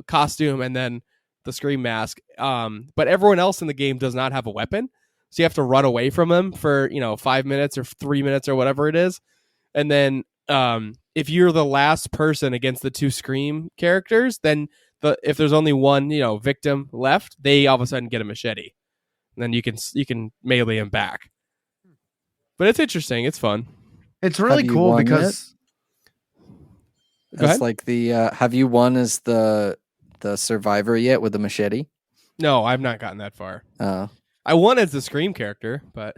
costume, and then the Scream mask. But everyone else in the game does not have a weapon, so you have to run away from them for 5 minutes or 3 minutes or whatever it is, and then if you're the last person against the 2 Scream characters, then if there's only one victim left, they all of a sudden get a machete. And then you can melee him back. But it's interesting. It's fun. It's really cool because Go ahead. It's like the have you won as the survivor yet with the machete? No, I've not gotten that far. Oh. I won as the Scream character, but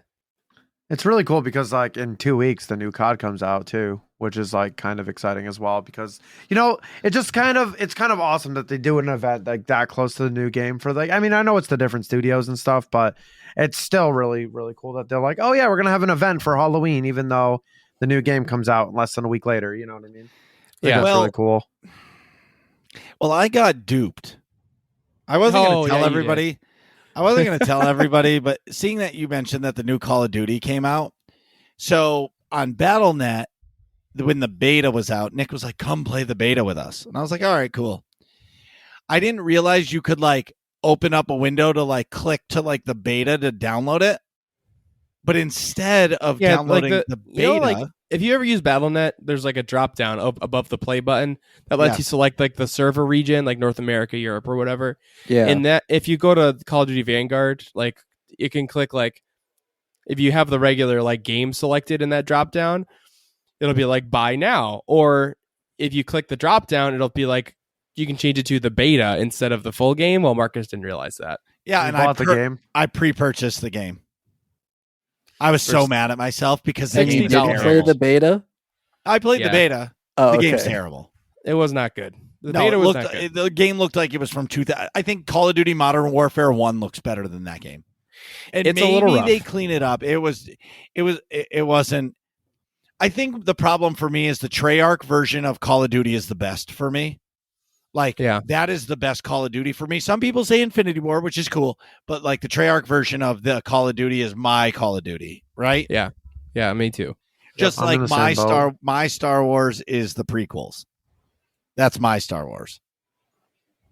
it's really cool because like in 2 weeks the new COD comes out too, which is like kind of exciting as well because it's kind of awesome that they do an event like that close to the new game for like, I mean, I know it's the different studios and stuff, but it's still really, really cool that they're like, oh yeah, we're gonna have an event for Halloween even though the new game comes out less than a week later. You know what I mean? Yeah, that's really cool. Well, I got duped. I wasn't going to tell everybody. I wasn't going to tell everybody, but seeing that you mentioned that the new Call of Duty came out, so on Battle.net, when the beta was out, Nick was like, come play the beta with us. And I was like, all right, cool. I didn't realize you could like open up a window to like click to like the beta to download it. But instead of downloading like the beta, if you ever use Battle.net, there's like a drop down above the play button that lets you select like the server region, like North America, Europe, or whatever. Yeah. And that if you go to Call of Duty Vanguard, like you can click like if you have the regular like game selected in that drop down, it'll be like buy now. Or if you click the drop down, it'll be like you can change it to the beta instead of the full game. Well, Marcus didn't realize that. Yeah, and the game. I pre-purchased the game. I was so mad at myself because the you game's didn't terrible. play the beta? I played the beta. Oh, the okay. game's terrible. It was not good. The No, beta it was looked, not good. the game looked like it was from 2000. I think Call of Duty Modern Warfare 1 looks better than that game. And It's a maybe little rough. they clean it up. It wasn't. I think the problem for me is the Treyarch version of Call of Duty is the best for me. Like, that is the best Call of Duty for me. Some people say Infinity War, which is cool, but like the Treyarch version of the Call of Duty is my Call of Duty, right? Yeah. Yeah, me too. Just like my Star Wars is the prequels. That's my Star Wars.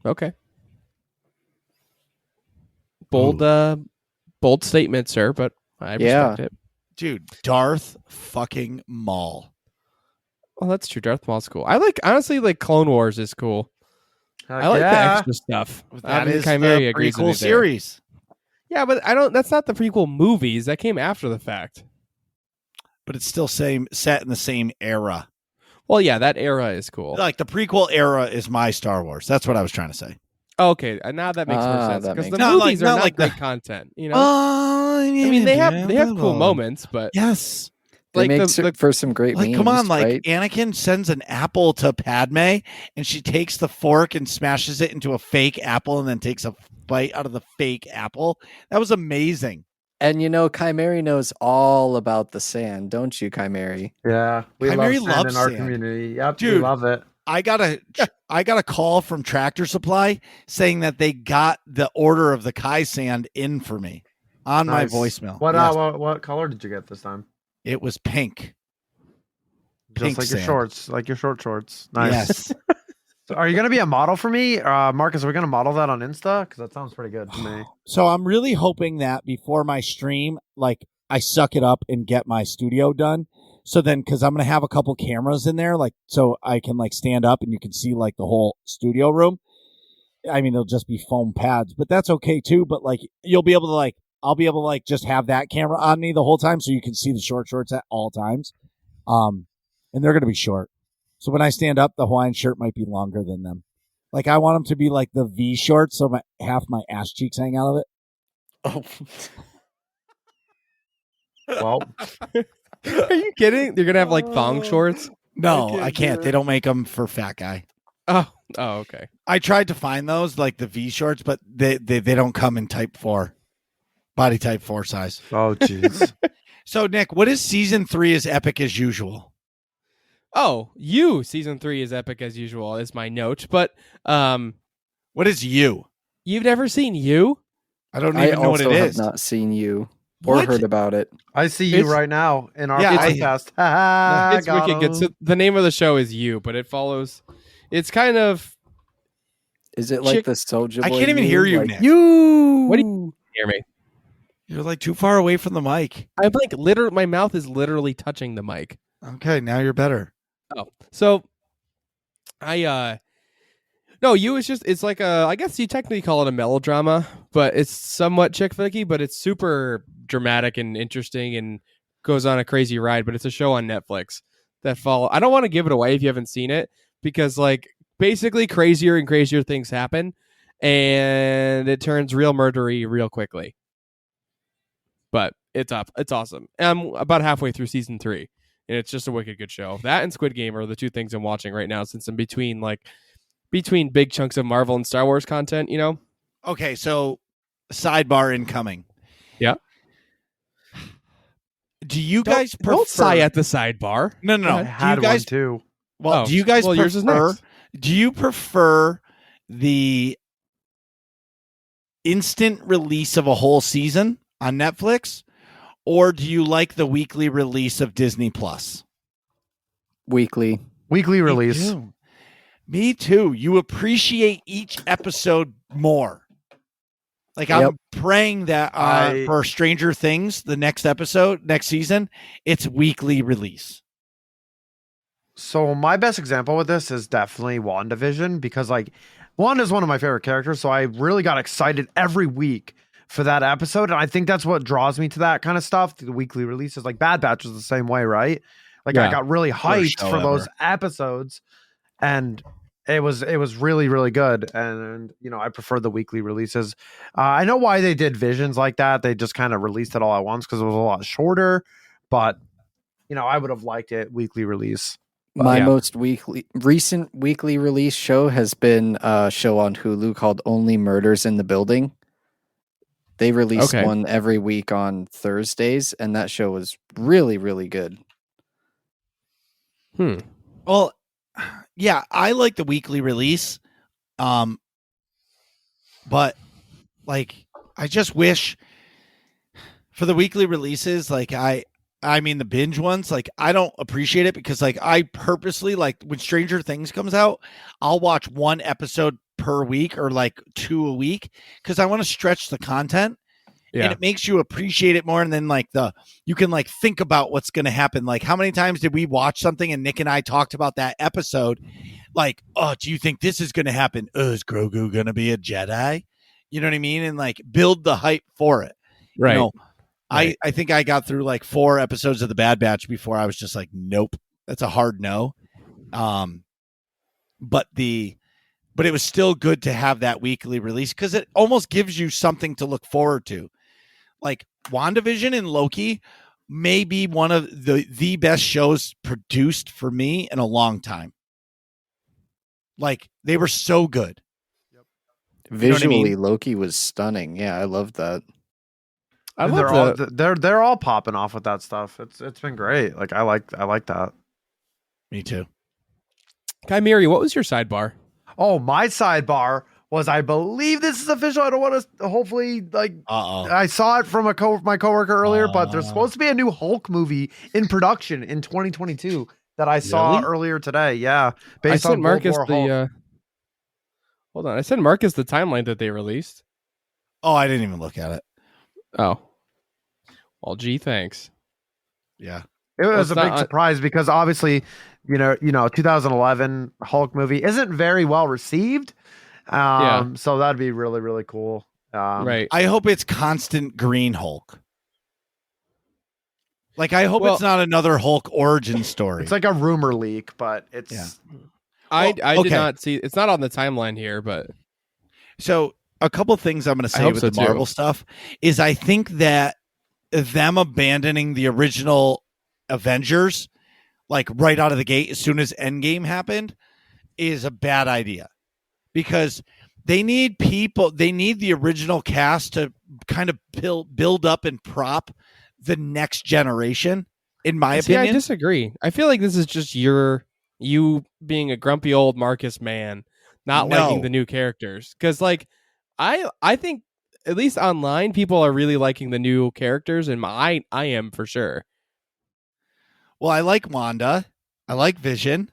Okay. Bold statement, sir, but I respect it. Dude, Darth fucking Maul. Well, that's true. Darth Maul's cool. Honestly, Clone Wars is cool. I like the extra stuff. That is Kymeri the agrees with prequel me there. series. Yeah, but that's not the prequel movies. That came after the fact. But it's still set in the same era. Well, yeah, that era is cool. Like the prequel era is my Star Wars. That's what I was trying to say. Okay, now that makes more sense because the Not movies are not great content. I mean, they have cool moments, but yes, they make for some great memes. Come on, right? Anakin sends an apple to Padme, and she takes the fork and smashes it into a fake apple, and then takes a bite out of the fake apple. That was amazing. And Kymeri knows all about the sand, don't you, Kymeri? Yeah, we Kymeri love sand loves in our sand. community. Yep, we Dude. love it. I got a call from Tractor Supply saying that they got the order of the Kai sand in for me on my Nice. voicemail. What Yes. what color did you get this time? It was pink. Just Pink like your sand. shorts, like your short shorts. Nice. Yes. So are you going to be a model for me? Marcus, are we going to model that on Insta? Because that sounds pretty good to me. So I'm really hoping that before my stream, like I suck it up and get my studio done. So then, because I'm going to have a couple cameras in there, like, so I can like stand up and you can see like the whole studio room. I mean, it'll just be foam pads, but that's okay too. But like, you'll be able to like, I'll be able to like just have that camera on me the whole time so you can see the short shorts at all times. And they're going to be short. So when I stand up, the Hawaiian shirt might be longer than them. Like I want them to be like the V shorts, so half my ass cheeks hang out of it. Oh, Well, Are you kidding? They're gonna have like thong shorts. No, I can't. They don't make them for fat guy. Oh, okay. I tried to find those like the V shorts, but they don't come in type 4, body type 4 size. oh, jeez. So Nick, what is season 3 as epic as usual? Oh, season 3 is epic as usual is my note. But What is you? you've never seen you? I don't I even know what also it have is. not seen you or What? heard about it. I see you It's- right now in our Yeah, podcast. Ha, It's got wicked good. him. So the name of the show is You, but it follows. It's kind of. Is it like Chick- the Soulja I Boy can't even hear you, like, Nick. You. What do Hear me. You're like too far away from the mic. I'm like literally. My mouth is literally touching the mic. Okay, now you're better. Oh, so no, You is just it's like I guess you technically call it a melodrama, but it's somewhat chick flicky, but it's super dramatic and interesting and goes on a crazy ride. But it's a show on Netflix that follow. I don't want to give it away if you haven't seen it because like basically crazier and crazier things happen, and it turns real murdery real quickly. But it's awesome. I'm about halfway through season 3. And it's just a wicked good show. That and Squid Game are the two things I'm watching right now since I'm between big chunks of Marvel and Star Wars content, Okay, so sidebar incoming. Yeah. Do you guys prefer? Don't sigh at the sidebar. No, no, I no. Do had you guys? one too. Well, Oh, do you guys well, yours is prefer? next. Do you prefer the instant release of a whole season on Netflix, or do you like the weekly release of Disney Plus? Weekly. Weekly release. Me too. Me too. You appreciate each episode more. Like I'm praying that for Stranger Things, the next season, it's weekly release. So my best example with this is definitely WandaVision because like Wanda is one of my favorite characters. So I really got excited every week for that episode. And I think that's what draws me to that kind of stuff. The weekly releases, like Bad Batch was the same way, right? Like I got really hyped show for those ever. episodes and it was really, really good. And I prefer the weekly releases. I know why they did Visions like that. They just kind of released it all at once because it was a lot shorter, but I would have liked it weekly release. My yeah. most recent weekly release show has been a show on Hulu called Only Murders in the Building. They release Okay. one every week on Thursdays, and that show was really, really good. Well, yeah, I like the weekly release. But like I just wish for the weekly releases, like I mean the binge ones, like I don't appreciate it because like I purposely like when Stranger Things comes out, I'll watch one episode per week or like 2 a week because I want to stretch the content. Yeah. And it makes you appreciate it more. And then like you can like think about what's going to happen. Like how many times did we watch something and Nick and I talked about that episode? Like, oh, do you think this is going to happen? Oh, is Grogu going to be a Jedi? You know what I mean? And like build the hype for it. Right. I think I got through like 4 episodes of the Bad Batch before I was just like, nope, that's a hard no. But it was still good to have that weekly release because it almost gives you something to look forward to. Like WandaVision and Loki may be one of the best shows produced for me in a long time. Like they were so good. Visually, what I mean? Loki was stunning. Yeah, I loved that. I And love the they're all popping off with that stuff. It's been great. Like I like that. Me too. Kymeri. What was your sidebar? Oh, my sidebar was, I believe this is official. I don't want to, hopefully, like, I saw it from my coworker earlier, but there's supposed to be a new Hulk movie in production in 2022 that I saw Really? earlier today. Yeah, I based sent on Marcus World War Hulk. the. Hold on, I sent Marcus the timeline that they released. Oh, I didn't even look at it. Oh, well, gee, thanks. Yeah. It was it's a big not- surprise because obviously, 2011 Hulk movie isn't very well received. Yeah. So that'd be really, really cool. Right. I hope it's constant green Hulk. Like, I hope Well- it's not another Hulk origin story. It's like a rumor leak, but it's Yeah. I okay. did not see. It's not on the timeline here, but So a couple things I'm going to I say hope with so, the Marvel too. stuff is I think that them abandoning the original Avengers, like right out of the gate, as soon as Endgame happened, is a bad idea because they need the original cast to kind of build up and prop the next generation, in my see, I opinion. disagree. I feel like this is just you being a grumpy old Marcus man, not liking No. the new characters. Because like, I think at least online, people are really liking the new characters, and I am for sure. Well, I like Wanda. I like Vision.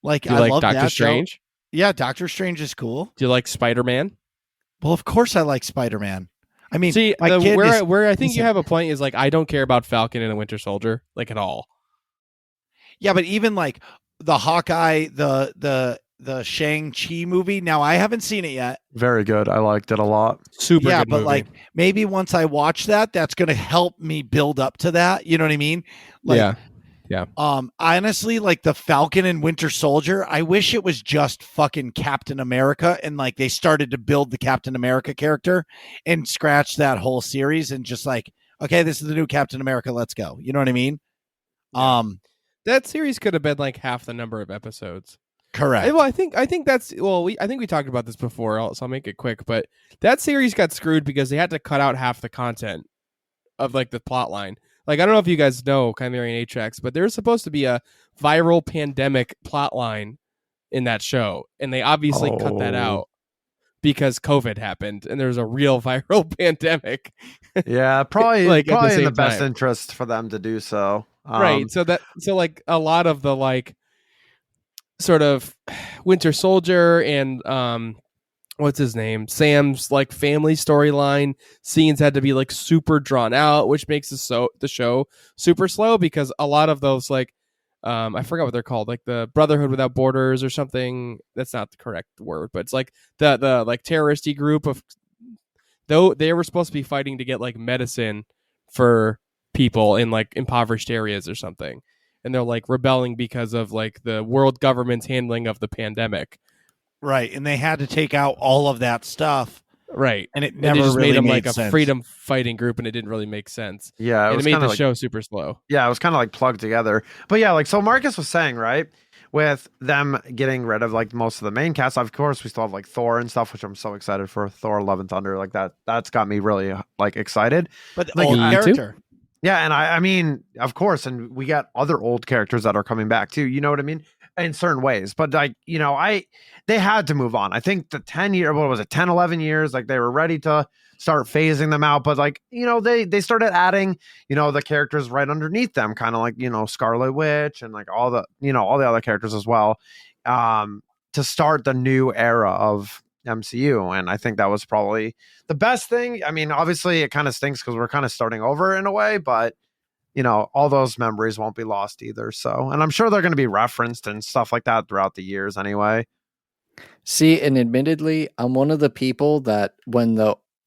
Like, Do you I like love Doctor that show. Strange? Yeah, Doctor Strange is cool. Do you like Spider-Man? Well, of course I like Spider-Man. I mean, See, my kid is, where I think is you a- have a point is like I don't care about Falcon and the Winter Soldier like at all. yeah, but even like the Hawkeye, the Shang-Chi movie. Now, I haven't seen it yet. very good. I liked it a lot. Super Yeah, good but movie. like maybe once I watch that, that's going to help me build up to that. You know what I mean? Like, yeah. Honestly, like the Falcon and Winter Soldier, I wish it was just fucking Captain America and like they started to build the Captain America character and scratch that whole series and just like, okay, this is the new Captain America, let's go. You know what I mean? That series could have been like half the number of episodes. Correct. Well, I think that's I think we talked about this before, so I'll make it quick. But that series got screwed because they had to cut out half the content of like the plot line. Like I don't know if you guys know Kymeri and Atrax, but there's supposed to be a viral pandemic plot line in that show, and they obviously cut that Oh. out because COVID happened, and there's a real viral pandemic. Yeah, probably Like, at the probably in same the best time. interest for them to do so. Right. So like a lot of the like sort of Winter Soldier and what's his name? Sam's like family storyline scenes had to be like super drawn out, which makes the show super slow because a lot of those like I forgot what they're called, like the Brotherhood Without Borders or something. That's not the correct word, but it's like the like terroristy group of, though they were supposed to be fighting to get like medicine for people in like impoverished areas or something, and they're like rebelling because of like the world government's handling of the pandemic. Right. And they had to take out all of that stuff. Right. And it And never they just really made them made like sense. a freedom fighting group, and it didn't really make sense. Yeah, And it was made kinda the like, show super slow. yeah, it was kind of like plugged together. But yeah, like so Marcus was saying, right? With them getting rid of like most of the main cast, of course, we still have like Thor and stuff, which I'm so excited for. Thor: Love and Thunder, like that's got me really like excited. But the Like, old me too. character. Yeah, and I mean, of course, and we got other old characters that are coming back too. You know what I mean? In certain ways, but like they had to move on. I think the 10, 11 years, like they were ready to start phasing them out, but like they started adding the characters right underneath them, kind of like Scarlet Witch and like all the other characters as well, to start the new era of MCU. And I think that was probably the best thing. I mean, obviously it kind of stinks because we're kind of starting over in a way, but all those memories won't be lost either. So, and I'm sure they're going to be referenced and stuff like that throughout the years anyway. See, and admittedly, I'm one of the people that when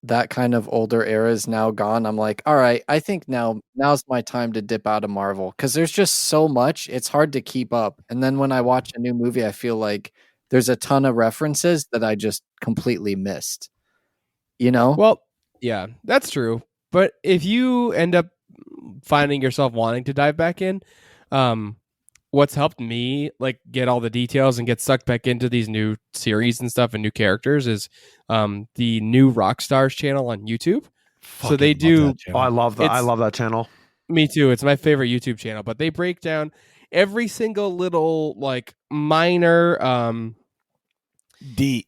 that kind of older era is now gone, I'm like, all right, I think now's my time to dip out of Marvel because there's just so much, it's hard to keep up. And then when I watch a new movie, I feel like there's a ton of references that I just completely missed. Well, yeah, that's true. But if you end up finding yourself wanting to dive back in, what's helped me like get all the details and get sucked back into these new series and stuff and new characters is the new Rockstars channel on YouTube. So they Fucking love do. that channel. Oh, I love that. I It's- love that channel. Me too. It's my favorite YouTube channel. But they break down every single little like minor D.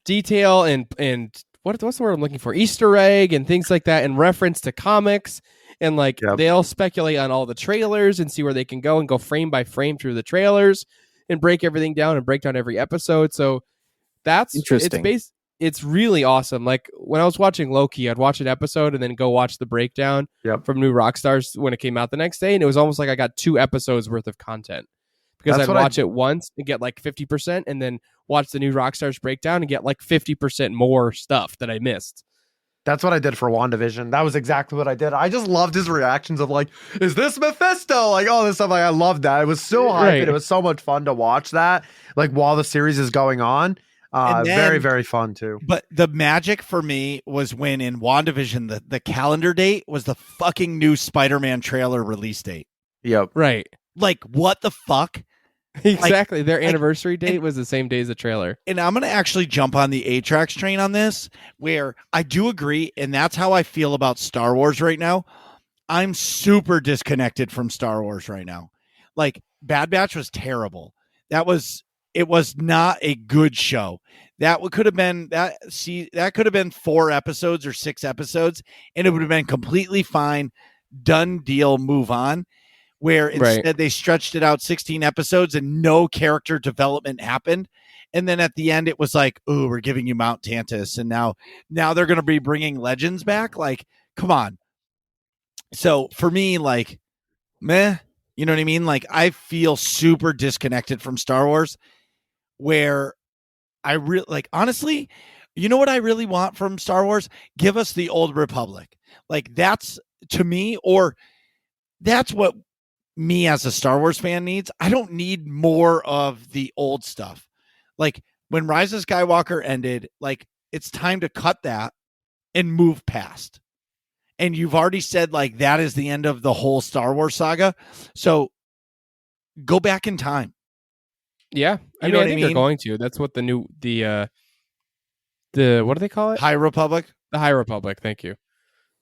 detail and what's the word I'm looking for? Easter egg and things like that in reference to comics. And like Yep. they'll speculate on all the trailers and see where they can go and go frame by frame through the trailers and break everything down and break down every episode. So that's Interesting. It's really awesome. Like when I was watching Loki, I'd watch an episode and then go watch the breakdown Yep. from New Rockstars when it came out the next day, and it was almost like I got 2 episodes worth of content because That's I'd what watch it once and get like 50%, and then watch the New Rockstars breakdown and get like 50% more stuff that I missed. That's what I did for WandaVision. That was exactly what I did. I just loved his reactions of like, is this Mephisto? Like all this stuff. Like I loved that. It was so hype Right. and it was so much fun to watch that. Like while the series is going on. And then- Very, very fun too. But the magic for me was when in WandaVision, the calendar date was the fucking new Spider-Man trailer release date. Yep. Right. Like, what the fuck? Exactly. Their like- anniversary date was the same day as the trailer. And I'm going to actually jump on the Atrax train on this, where I do agree, and that's how I feel about Star Wars right now. I'm super disconnected from Star Wars right now. Like, Bad Batch was terrible. It was not a good show. That could have been that could have been 4 episodes or 6 episodes, and it would have been completely fine. Done deal, move on. Where instead they stretched it out 16 episodes and no character development happened. And then at the end, it was like, oh, we're giving you Mount Tantus. And now they're going to be bringing Legends back. Like, come on. So for me, like, meh, you know what I mean? Like, I feel super disconnected from Star Wars, where I really, like, honestly, you know what I really want from Star Wars? Give us the Old Republic. Like, that's to me, or that's what me as a Star Wars fan needs. I don't need more of the old stuff. Like when Rise of Skywalker ended, like it's time to cut that and move past. And you've already said like that is the end of the whole Star Wars saga. So go back in time. Yeah. I You mean, know I what I think they're mean? going to. That's what the what do they call it? High Republic. The High Republic. Thank you.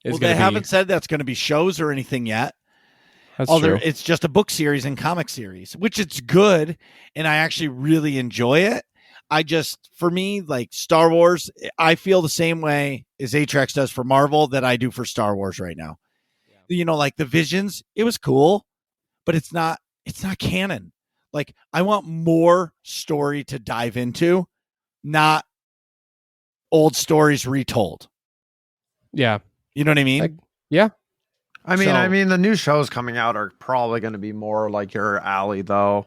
Well, they haven't said that's going to be shows or anything yet. That's Although true. it's just a book series and comic series, which it's good, and I actually really enjoy it. I just, for me, like Star Wars, I feel the same way as Atrax does for Marvel that I do for Star Wars right now. Yeah. You know, like the Visions, it was cool, but it's not canon. Like I want more story to dive into, not old stories retold. Yeah. You know what I mean? Yeah. I mean, So- the new shows coming out are probably going to be more like your alley, though.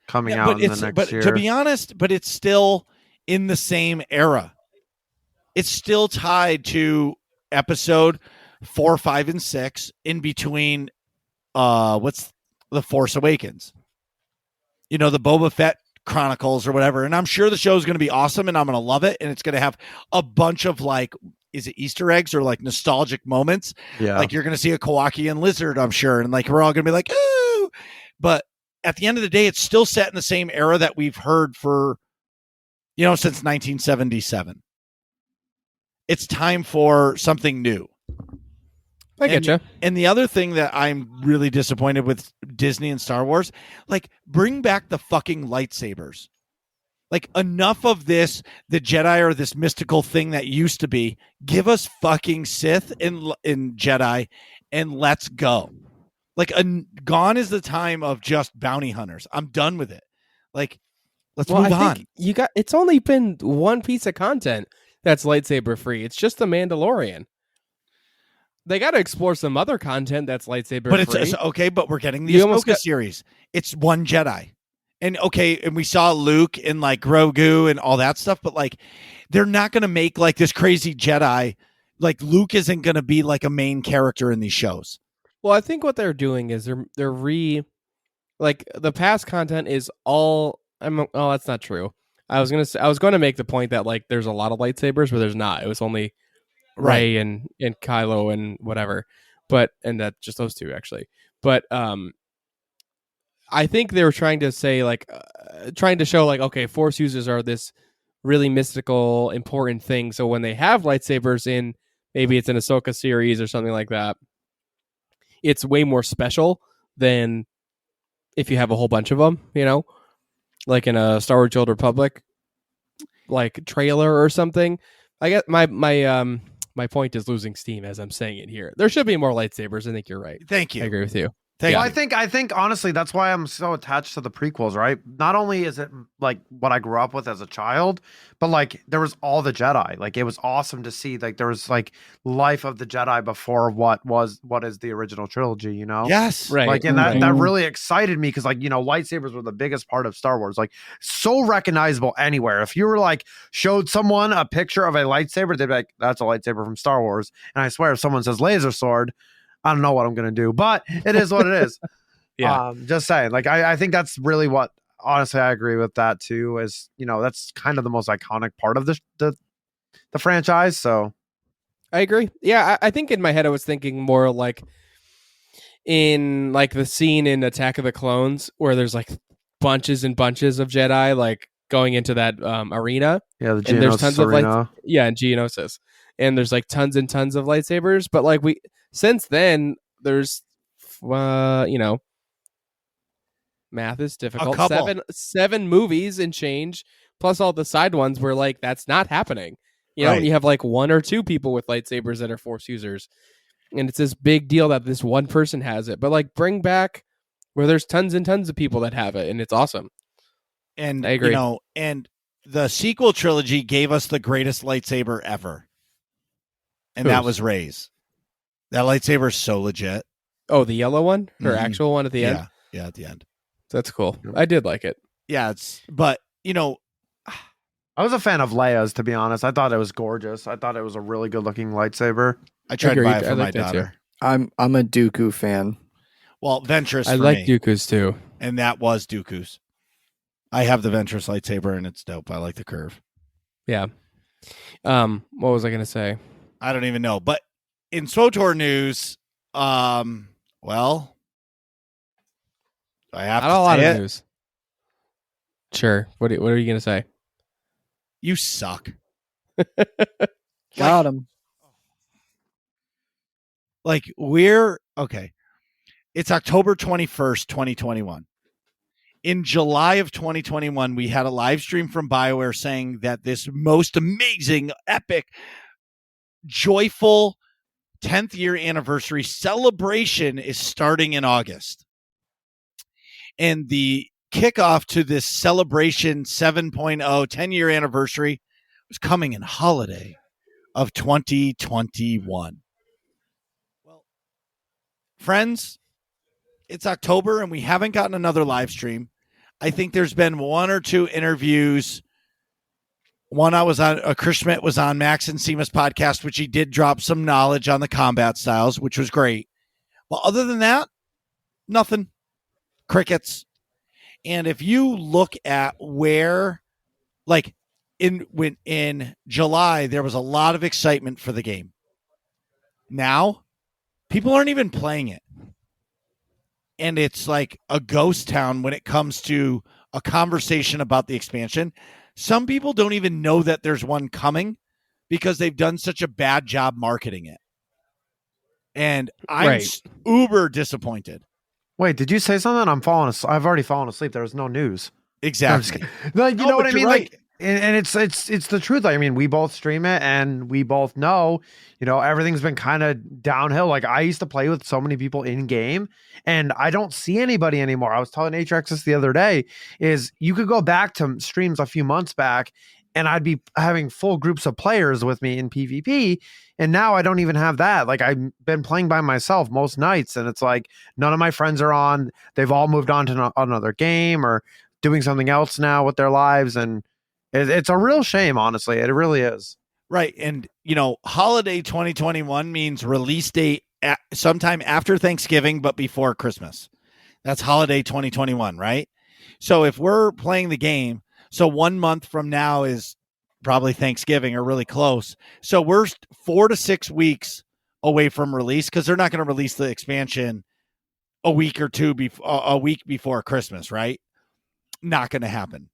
Coming Yeah, out but in the next year. to be honest, but it's still in the same era. It's still tied to episode 4, 5, and 6 in between. What's the Force Awakens? You know, the Boba Fett Chronicles or whatever. And I'm sure the show is going to be awesome, and I'm going to love it, and it's going to have a bunch of like, is it Easter eggs or like nostalgic moments? Yeah. Like you're going to see a Kowakian lizard, I'm sure, and like we're all going to be like, ooh. But at the end of the day, it's still set in the same era that we've heard for, since 1977. It's time for something new. I get you. And the other thing that I'm really disappointed with Disney and Star Wars, like bring back the fucking lightsabers. Like enough of this, the Jedi are this mystical thing that used to be. Give us fucking Sith and Jedi, and let's go. Like gone is the time of just bounty hunters. I'm done with it. Like let's move on. It's only been one piece of content that's lightsaber free. It's just the Mandalorian. They got to explore some other content that's lightsaber But free. it's okay. But we're getting the You almost Ahsoka series. It's one Jedi. And okay, and we saw Luke and like Grogu and all that stuff, but like they're not going to make like this crazy Jedi. Like Luke isn't going to be like a main character in these shows. Well, I think what they're doing is they're like the past content is all. Oh, that's not true. I was going to make the point that like there's a lot of lightsabers, but there's not. It was only Rey and Kylo and whatever, and that just those two actually. But I think they were trying to say like, trying to show like, okay, Force users are this really mystical, important thing. So when they have lightsabers in maybe it's an Ahsoka series or something like that, it's way more special than if you have a whole bunch of them, like in a Star Wars: Old Republic like trailer or something. I get my point is losing steam as I'm saying it here. There should be more lightsabers. I think you're right. Thank you. I agree with you. Thank Well, you. I think honestly, that's why I'm so attached to the prequels, right? Not only is it like what I grew up with as a child, but like there was all the Jedi. Like it was awesome to see like there was like life of the Jedi before what is the original trilogy, you know? Yes. Right. Like, and right. that really excited me because, like, you know, lightsabers were the biggest part of Star Wars. Like, so recognizable anywhere. If you were like showed someone a picture of a lightsaber, they'd be like, "That's a lightsaber from Star Wars." And I swear, if someone says laser sword, I don't know what I'm gonna do, but it is what it is. Yeah. Just saying. Like, I think that's really what. Honestly, I agree with that too. Is, you know, that's kind of the most iconic part of the franchise. So I agree. Yeah, I think in my head I was thinking more like in like the scene in Attack of the Clones where there's like bunches and bunches of Jedi like going into that arena. yeah, the And there's Geonosis tons arena. of in Geonosis. And there's like tons and tons of lightsabers, but like since then there's math is difficult. A couple. Seven movies and change, plus all the side ones where like that's not happening. Right. You have like one or two people with lightsabers that are Force users, and it's this big deal that this one person has it. But like bring back where there's tons and tons of people that have it, and it's awesome. And I agree. You know, and the sequel trilogy gave us the greatest lightsaber ever, and that was Rey's. That lightsaber is so legit. Oh, the yellow one, her Mhm. actual one at the end. Yeah, at the end. That's cool. I did like it. Yeah, but you know, I was a fan of Leia's, to be honest. I thought it was gorgeous. I thought it was a really good looking lightsaber. I tried to buy it Agreed. for I my like that too. daughter. I'm a Dooku fan. Well, Ventress. I for like me, Dooku's too. and that was Dooku's. I have the Ventress lightsaber, and it's dope. I like the curve. Yeah. What was I gonna say? I don't even know. But in SWTOR news, well, I have Not to a lot say of it. news. Sure. What are you gonna say? You suck. Got him. Like we're okay. It's October 21st, 2021. In July of 2021, we had a live stream from BioWare saying that this most amazing, epic, joyful 10th year anniversary celebration is starting in August. And the kickoff to this celebration 7.0 10 year anniversary was coming in holiday of 2021. Well, friends, it's October and we haven't gotten another live stream. I think there's been one or two interviews. One I was on, Chris Schmidt was on Max and Seamus podcast, which he did drop some knowledge on the combat styles, which was great. Well, other than that, nothing. Crickets. And if you look at where, like in July, there was a lot of excitement for the game. Now, people aren't even playing it. And it's like a ghost town when it comes to a conversation about the expansion. Some people don't even know that there's one coming because they've done such a bad job marketing it. And I'm uber disappointed. Wait, did you say something? I've already fallen asleep. There was no news. Exactly. Like, you know what I but mean? you're right. Like, and it's the truth. I mean, we both stream it, and we both know, you know, everything's been kind of downhill. Like, I used to play with so many people in game, and I don't see anybody anymore. I was telling Atrax this the other day, is you could go back to streams a few months back, and I'd be having full groups of players with me in PvP, and now I don't even have that. Like, I've been playing by myself most nights, and it's like none of my friends are on. They've all moved on to another game or doing something else now with their lives, and it's a real shame, honestly. It really is. Right. And, you know, holiday 2021 means release date sometime after Thanksgiving, but before Christmas. That's holiday 2021, right? So if we're playing the game, so 1 month from now is probably Thanksgiving or really close. So we're 4 to 6 weeks away from release because they're not going to release the expansion a week or two a week before Christmas, right? Not going to happen.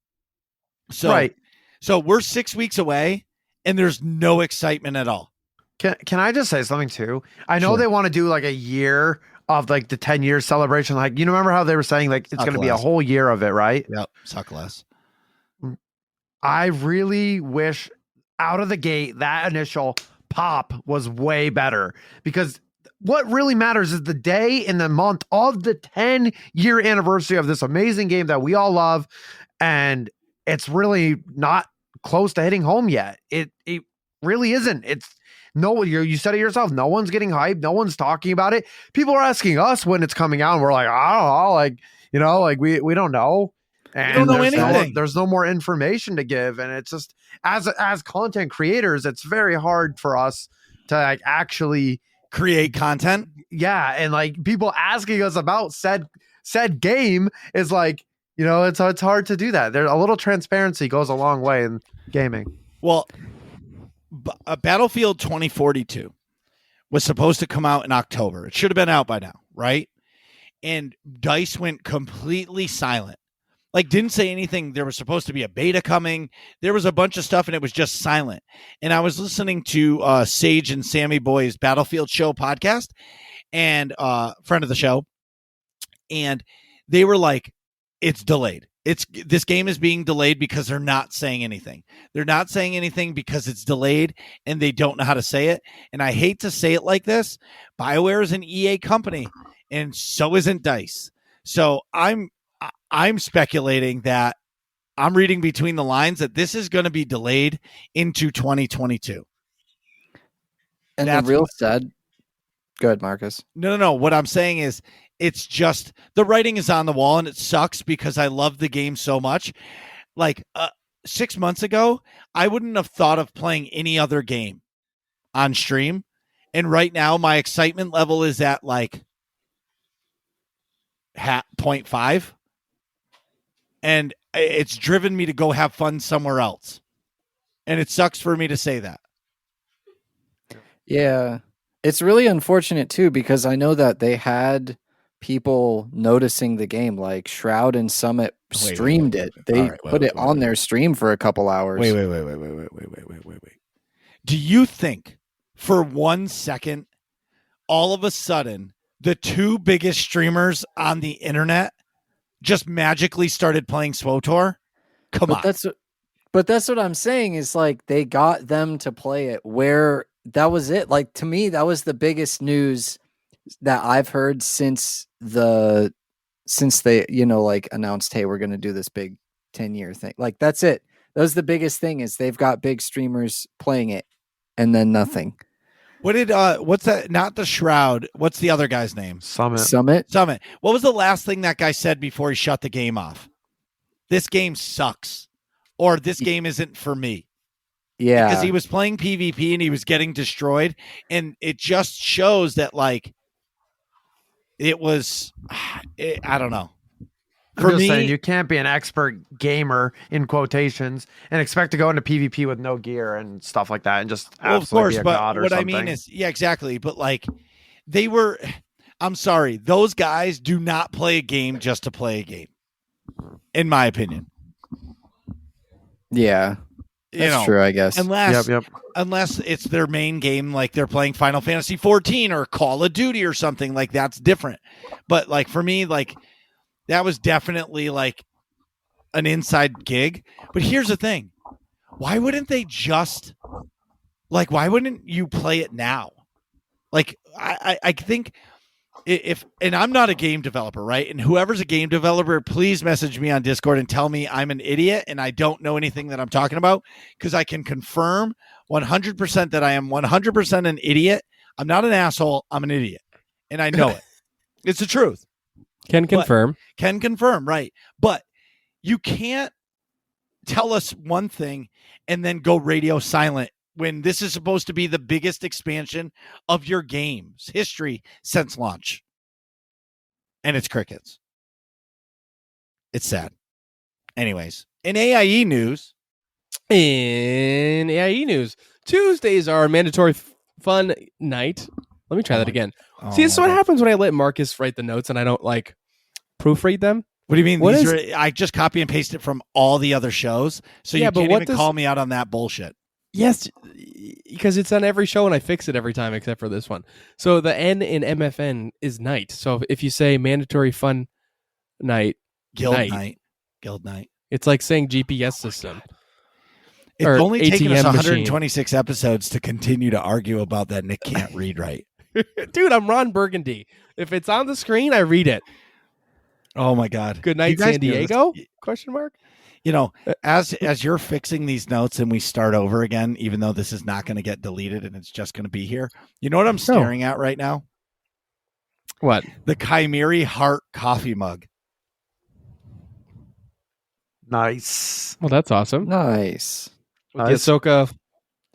So, Right. So we're 6 weeks away and there's no excitement at all. Can I just say something too? I know Sure. they want to do like a year of like the 10 year celebration. Like, you remember how they were saying like it's Suck going to be a less. whole year of it, right? Yep. Suck less. I really wish out of the gate that initial pop was way better, because what really matters is the day and the month of the 10-year anniversary of this amazing game that we all love. And it's really not close to hitting home yet. It really isn't. It's no, you said it yourself. No one's getting hyped. No one's talking about it. People are asking us when it's coming out, and we're like, I don't know, like, you know, like we don't know. And don't know there's anything. there's no more information to give, and it's just as content creators, it's very hard for us to like actually Create content. yeah, and like people asking us about said game is like, you know, it's hard to do that. There, a little transparency goes a long way in gaming. Well, Battlefield 2042 was supposed to come out in October. It should have been out by now, right? And DICE went completely silent. Like, didn't say anything. There was supposed to be a beta coming. There was a bunch of stuff, and it was just silent. And I was listening to Sage and Sammy Boy's Battlefield Show podcast, and friend of the show, and they were like, it's delayed. This game is being delayed because they're not saying anything. They're not saying anything because it's delayed, and they don't know how to say it. And I hate to say it like this. BioWare is an EA company, and so isn't DICE. So I'm speculating that I'm reading between the lines that this is going to be delayed into 2022. And That's the real what- sad. Go ahead, Marcus. No. What I'm saying is it's just the writing is on the wall, and it sucks because I love the game so much. Like 6 months ago, I wouldn't have thought of playing any other game on stream. And right now my excitement level is at like 0.5. And it's driven me to go have fun somewhere else. And it sucks for me to say that. Yeah. It's really unfortunate too, because I know that they had people noticing the game, like Shroud and Summit Wait, streamed wait. it. They All right, wait, put wait, it wait, on wait. their stream for a couple hours. Wait. Do you think for 1 second, all of a sudden, the two biggest streamers on the internet just magically started playing SWTOR? Come on. But that's what I'm saying is like they got them to play it where that was it. Like to me, that was the biggest news that I've heard since they, you know, like announced, hey, we're going to do this big 10-year thing. Like that's it. That was the biggest thing is they've got big streamers playing it and then nothing. What did what's that? Not the Shroud. What's the other guy's name? Summit. What was the last thing that guy said before he shut the game off? This game sucks. Or this game isn't for me. Yeah. Because he was playing PvP and he was getting destroyed. And it just shows that like it was I don't know. I'm just saying, you can't be an expert gamer in quotations and expect to go into PvP with no gear and stuff like that and just absolutely be a god or what something. I mean is, yeah, exactly. But like, I'm sorry, those guys do not play a game just to play a game, in my opinion. Yeah, that's true, I guess. Unless it's their main game, like they're playing Final Fantasy 14 or Call of Duty or something, like that's different. But like for me, like that was definitely like an inside gig. But here's the thing. Why wouldn't they just like, why wouldn't you play it now? Like, I think if, and I'm not a game developer, right? And whoever's a game developer, please message me on Discord and tell me I'm an idiot and I don't know anything that I'm talking about, because I can confirm 100% that I am 100% an idiot. I'm not an asshole. I'm an idiot. And I know it. It's the truth. Can confirm. Can confirm, right? But you can't tell us one thing and then go radio silent when this is supposed to be the biggest expansion of your game's history since launch. And it's crickets. It's sad. Anyways, in AIE news, Tuesdays are mandatory fun night. Let me try that again. See, this is what happens when I let Marcus write the notes and I don't like proofread them. What do you mean? What I just copy and paste it from all the other shows, so you can't even call me out on that bullshit. Yes, because it's on every show and I fix it every time except for this one. So the N in MFN is night. So if you say mandatory fun night, Guild night. night. Guild night. it's like saying GPS system. It's Or only taken us ATM machine. 126 episodes to continue to argue about that Nick can't read right. Dude, I'm Ron Burgundy. If it's on the screen, I read it. Oh my God. Good You night, guys San do this. Diego? Question mark. You know, as you're fixing these notes and we start over again, even though this is not going to get deleted and it's just going to be here. You know what I'm staring at right now? What? The Kymeri Heart coffee mug. Nice. Well, that's awesome. Nice. With the Ahsoka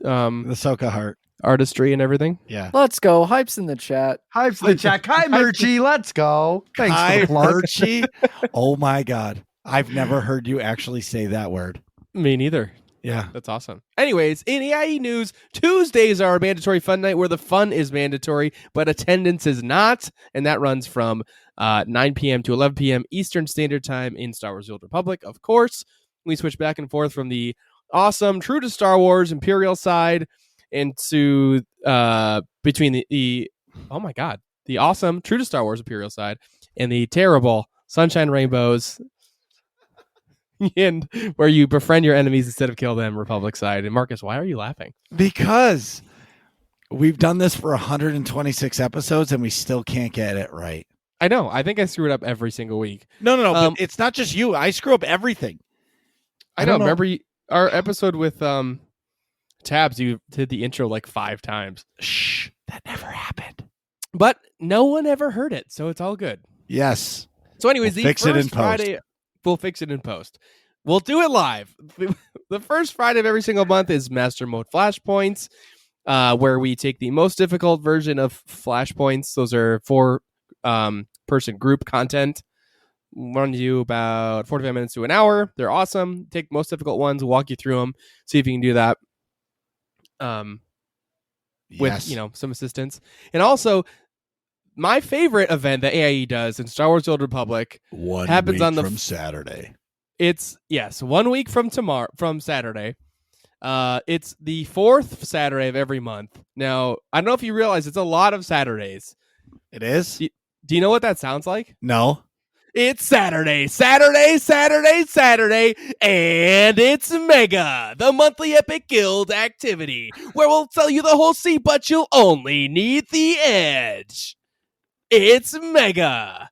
The Soka Heart. artistry and everything. Yeah. Let's go. Hype's in the chat. Hype's the chat. Kai Murchie, let's go. Thanks for the plug. Kymeri. Oh my God. I've never heard you actually say that word. Me neither. Yeah. That's awesome. Anyways, in EIE news, Tuesdays are a mandatory fun night where the fun is mandatory, but attendance is not. And that runs from 9 p.m. to 11 p.m. Eastern Standard Time in Star Wars: The Old Republic. Of course, we switch back and forth from the awesome, true to Star Wars Imperial side into between the oh my God, the awesome, true to Star Wars Imperial side and the terrible Sunshine Rainbows. And where you befriend your enemies instead of kill them, Republic side. And Marcus, why are you laughing? Because we've done this for 126 episodes and we still can't get it right. I know. I think I screw it up every single week. No. But it's not just you. I screw up everything. I know. Remember our episode with Tabs? You did the intro like 5 times. Shh. That never happened. But no one ever heard it, so it's all good. Yes. So, anyways, We'll the fix it in first post. Friday, we'll fix it in post. We'll do it live. The first Friday of every single month is Master Mode Flashpoints, where we take the most difficult version of Flashpoints. Those are 4-person group content. Run you about 45 minutes to an hour. They're awesome. Take most difficult ones, walk you through them, see if you can do that. With some assistance. And also, my favorite event that AIE does in Star Wars: The Old Republic happens on the Saturday. It's 1 week from Saturday. It's the 4th Saturday of every month. Now, I don't know if you realize it's a lot of Saturdays. It is? Do you know what that sounds like? No. It's Saturday, and it's Mega, the monthly Epic Guild activity, where we'll tell you the whole sea, but you'll only need the edge. It's Mega.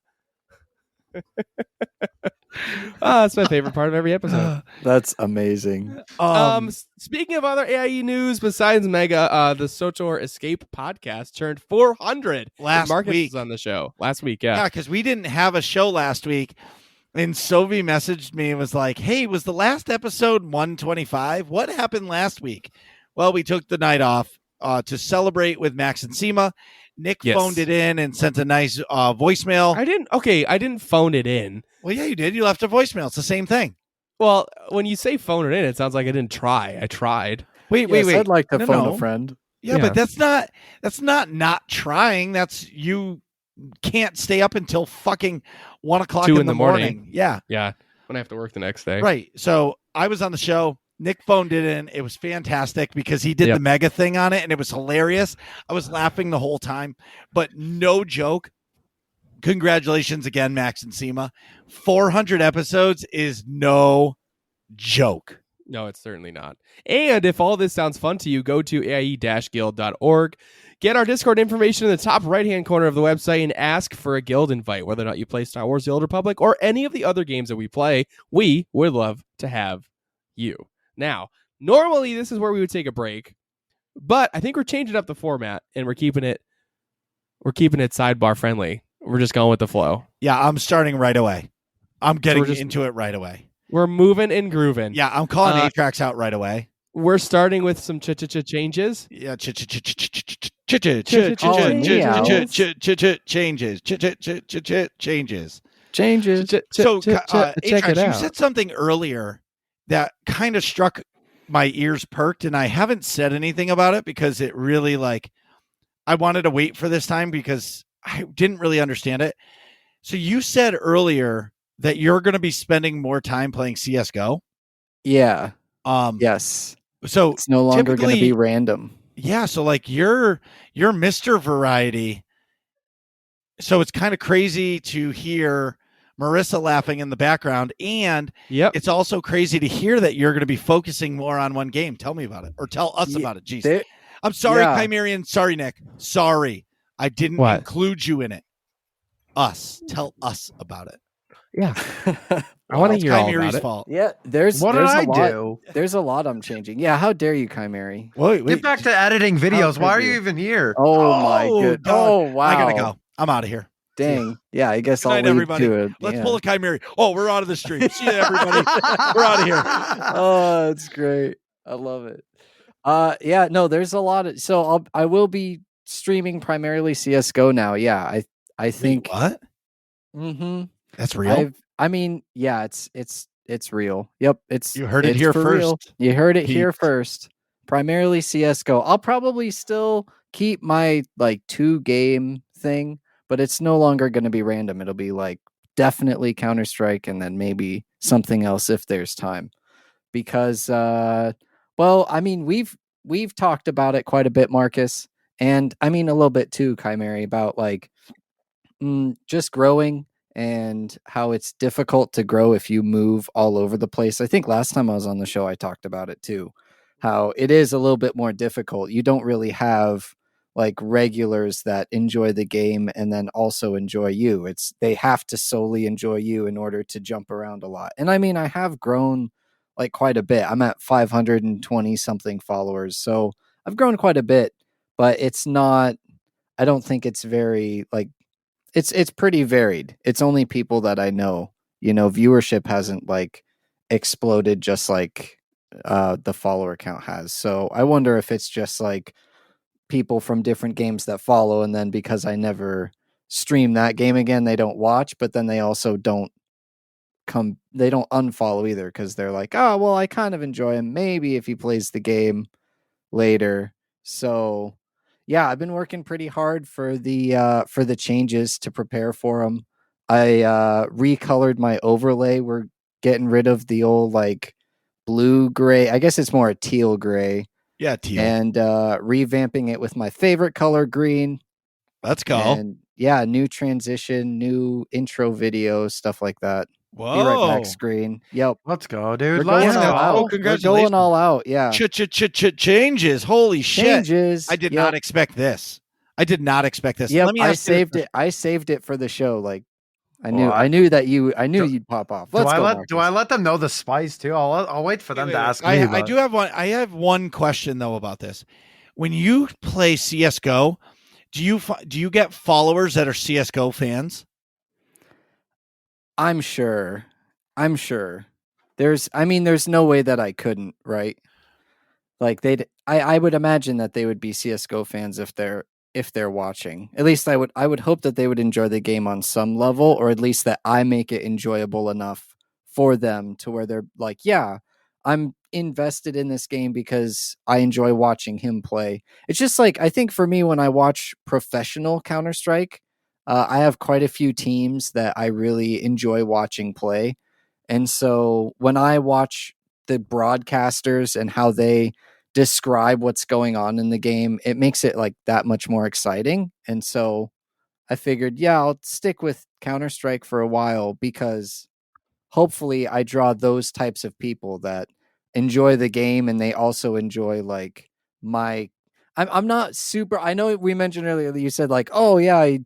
That's my favorite part of every episode. That's amazing. Speaking of other AIE news besides Mega, the SOTOR Escape podcast turned 400 Last Marcus week. was on the show last week. Yeah, because we didn't have a show last week. And Sovi messaged me and was like, hey, was the last episode 125? What happened last week? Well, we took the night off to celebrate with Max and Seema. Nick phoned it in and sent a nice voicemail. I didn't phone it in. Well, yeah, you did. You left a voicemail. It's the same thing. Well, when you say phone it in, it sounds like I didn't try. I tried. Wait. I'd like to phone No. a friend. Yeah, but that's not trying. That's you can't stay up until fucking 1 o'clock 2 in the morning. Yeah. Yeah. When I have to work the next day. Right. So I was on the show. Nick phoned it in. It was fantastic because he did the Mega thing on it and it was hilarious. I was laughing the whole time, but no joke. Congratulations again, Max and Seema. 400 episodes is no joke. No, it's certainly not. And if all this sounds fun to you, go to aie-guild.org. Get our Discord information in the top right-hand corner of the website and ask for a guild invite. Whether or not you play Star Wars: The Old Republic or any of the other games that we play, we would love to have you. Now, normally this is where we would take a break, but I think we're changing up the format and we're keeping it sidebar friendly. We're just going with the flow. Yeah, I'm starting right away. I'm getting into it right away. We're moving and grooving. Yeah, I'm calling Atrax out right away. We're starting with some changes. Yeah, changes. So, Atrax, you said something earlier that kind of struck my ears perked, and I haven't said anything about it because it really I wanted to wait for this time because I didn't really understand it. So you said earlier that you're going to be spending more time playing CSGO. Yeah. Yes. So It's no longer going to typically- be random. yeah, so like you're Mr. Variety. So it's kind of crazy to hear Marissa laughing in the background, and Yep. it's also crazy to hear that you're going to be focusing more on one game. Tell me about it, or tell us Ye- about it. Jeez, There- I'm sorry, yeah. Kymeri and sorry, Nick. Sorry, I didn't What? include you in it. Tell us about it. Yeah. I want to It's hear all Kymeri's about it. fault. Yeah, there's What did there's I a lot. do? There's a lot I'm changing. Yeah, how dare you, Kymeri? Wait, Get back to editing videos. Why are you even here? Oh my good. God. Oh wow. I gotta go. I'm out of here. Dang. Yeah, I guess Good I'll night, leave everybody. to it. Let's yeah. pull a Kymeri. Oh, we're out of the stream. See you, everybody. We're out of here. Oh, that's great. I love it. Yeah, no, there's a lot of I will be streaming primarily CS:GO now. Yeah, I think What? Mhm. That's real. I mean, yeah, it's real. Yep, You heard it it's here for real. first, You heard it here peeps. first. Primarily CS:GO. I'll probably still keep my like 2-game thing, but it's no longer going to be random. It'll be like definitely Counter-Strike and then maybe something else if there's time. Because well, I mean, we've talked about it quite a bit, Marcus, and I mean a little bit too, Kymeri, about like just growing and how it's difficult to grow if you move all over the place. I think last time I was on the show, I talked about it too, how it is a little bit more difficult. You don't really have like regulars that enjoy the game and then also enjoy you. They have to solely enjoy you in order to jump around a lot. And I mean, I have grown like quite a bit. I'm at 520 something followers. So I've grown quite a bit, but it's not, I don't think it's very like, it's pretty varied. It's only people that I know. You know, viewership hasn't like exploded just like the follower count has. So I wonder if it's just like people from different games that follow, and then because I never stream that game again, they don't watch, but then they also don't unfollow either because they're like, oh well, I kind of enjoy him. Maybe if he plays the game later. So yeah, I've been working pretty hard for the changes to prepare for them. I recolored my overlay. We're getting rid of the old like blue gray. I guess it's more a teal gray. Yeah, teal. And revamping it with my favorite color, green. Let's go. And yeah, new transition, new intro video, stuff like that. Whoa. Be right back screen. Yep. Let's go, dude. We're Let's going all go. out. Oh, We're congratulations. going all out. Yeah. Changes. Holy shit. Changes. I did Yep. not expect this. I did not expect this. Yep. Let me I ask you saved this. it. I saved it for the show. Like I Well, knew that you'd pop off. Let's go. Do I let them know the spice too? I'll wait for them to ask me. I do have one. I have one question though about this. When you play CS:GO, do you get followers that are CS:GO fans? I'm sure. There's no way that I couldn't, right? Like I would imagine that they would be CS:GO fans if they're watching. At least I would hope that they would enjoy the game on some level, or at least that I make it enjoyable enough for them to where they're like, yeah, I'm invested in this game because I enjoy watching him play. It's just like, I think for me, when I watch professional Counter-Strike, I have quite a few teams that I really enjoy watching play. And so when I watch the broadcasters and how they describe what's going on in the game, it makes it like that much more exciting. And so I figured, yeah, I'll stick with Counter-Strike for a while because hopefully I draw those types of people that enjoy the game and they also enjoy like I'm not super, I know we mentioned earlier that you said like, oh yeah, he